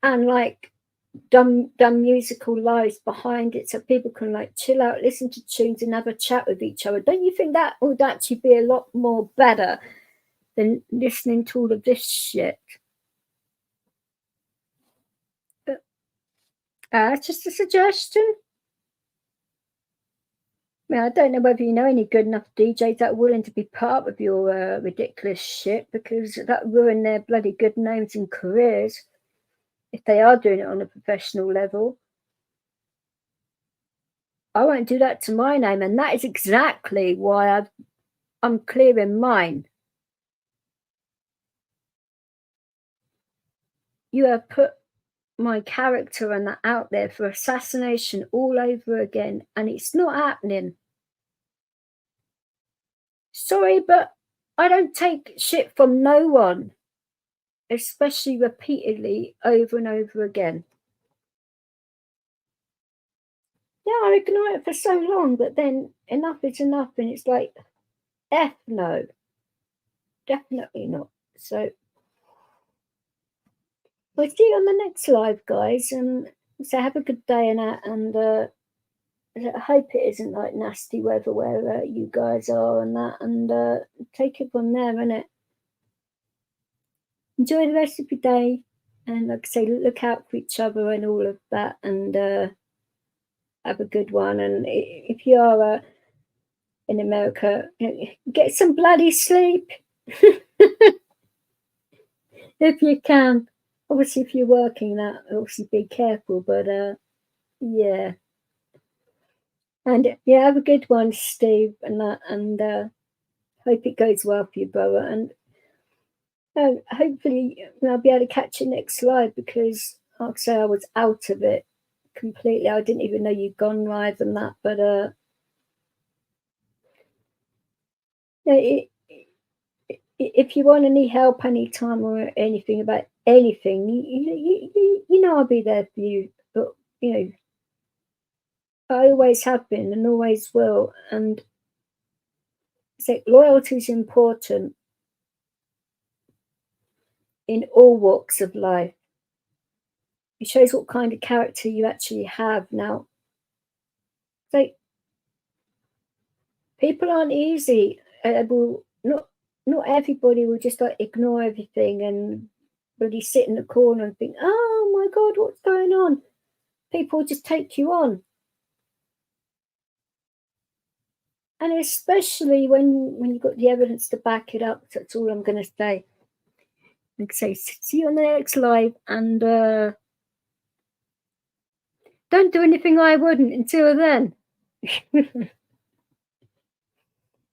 and like done musical lives behind it so people can like chill out, listen to tunes and have a chat with each other, don't you think that would actually be a lot more better than listening to all of this shit? But it's just a suggestion. I don't know whether you know any good enough DJs that are willing to be part of your ridiculous shit, because that ruin their bloody good names and careers if they are doing it on a professional level. I won't do that to my name, and that is exactly why I'm clearing mine. You have put my character and that out there for assassination all over again, and it's not happening. Sorry, but I don't take shit from no one, especially repeatedly over and over again. Yeah, I ignore it for so long, but then enough is enough, and it's like, F no, definitely not. So I'll see you on the next live, guys, and so have a good day and that, and I hope it isn't like nasty weather where you guys are and that, and take it from there, innit? Enjoy the rest of your day, and like I say, look out for each other and all of that, and have a good one. And if you are in America, get some bloody sleep if you can. Obviously, if you're working, that obviously be careful. But yeah, and yeah, have a good one, Steve, and that, and hope it goes well for you, brother. And hopefully, I'll be able to catch you next live, because like I say, I was out of it completely. I didn't even know you'd gone live and that, but if you want any help anytime or anything about anything, you know I'll be there for you. But I always have been and always will. And so loyalty is important in all walks of life. It shows what kind of character you actually have. Now, so people aren't easy. Not everybody will just like ignore everything and really sit in the corner and think, oh my God, what's going on? People just take you on. And especially when you've got the evidence to back it up. That's all I'm going to say. Like I say, see you on the next live, and don't do anything I wouldn't until then.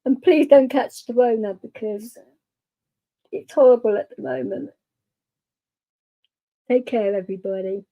And please don't catch the Rona, because it's horrible at the moment. Take care, everybody.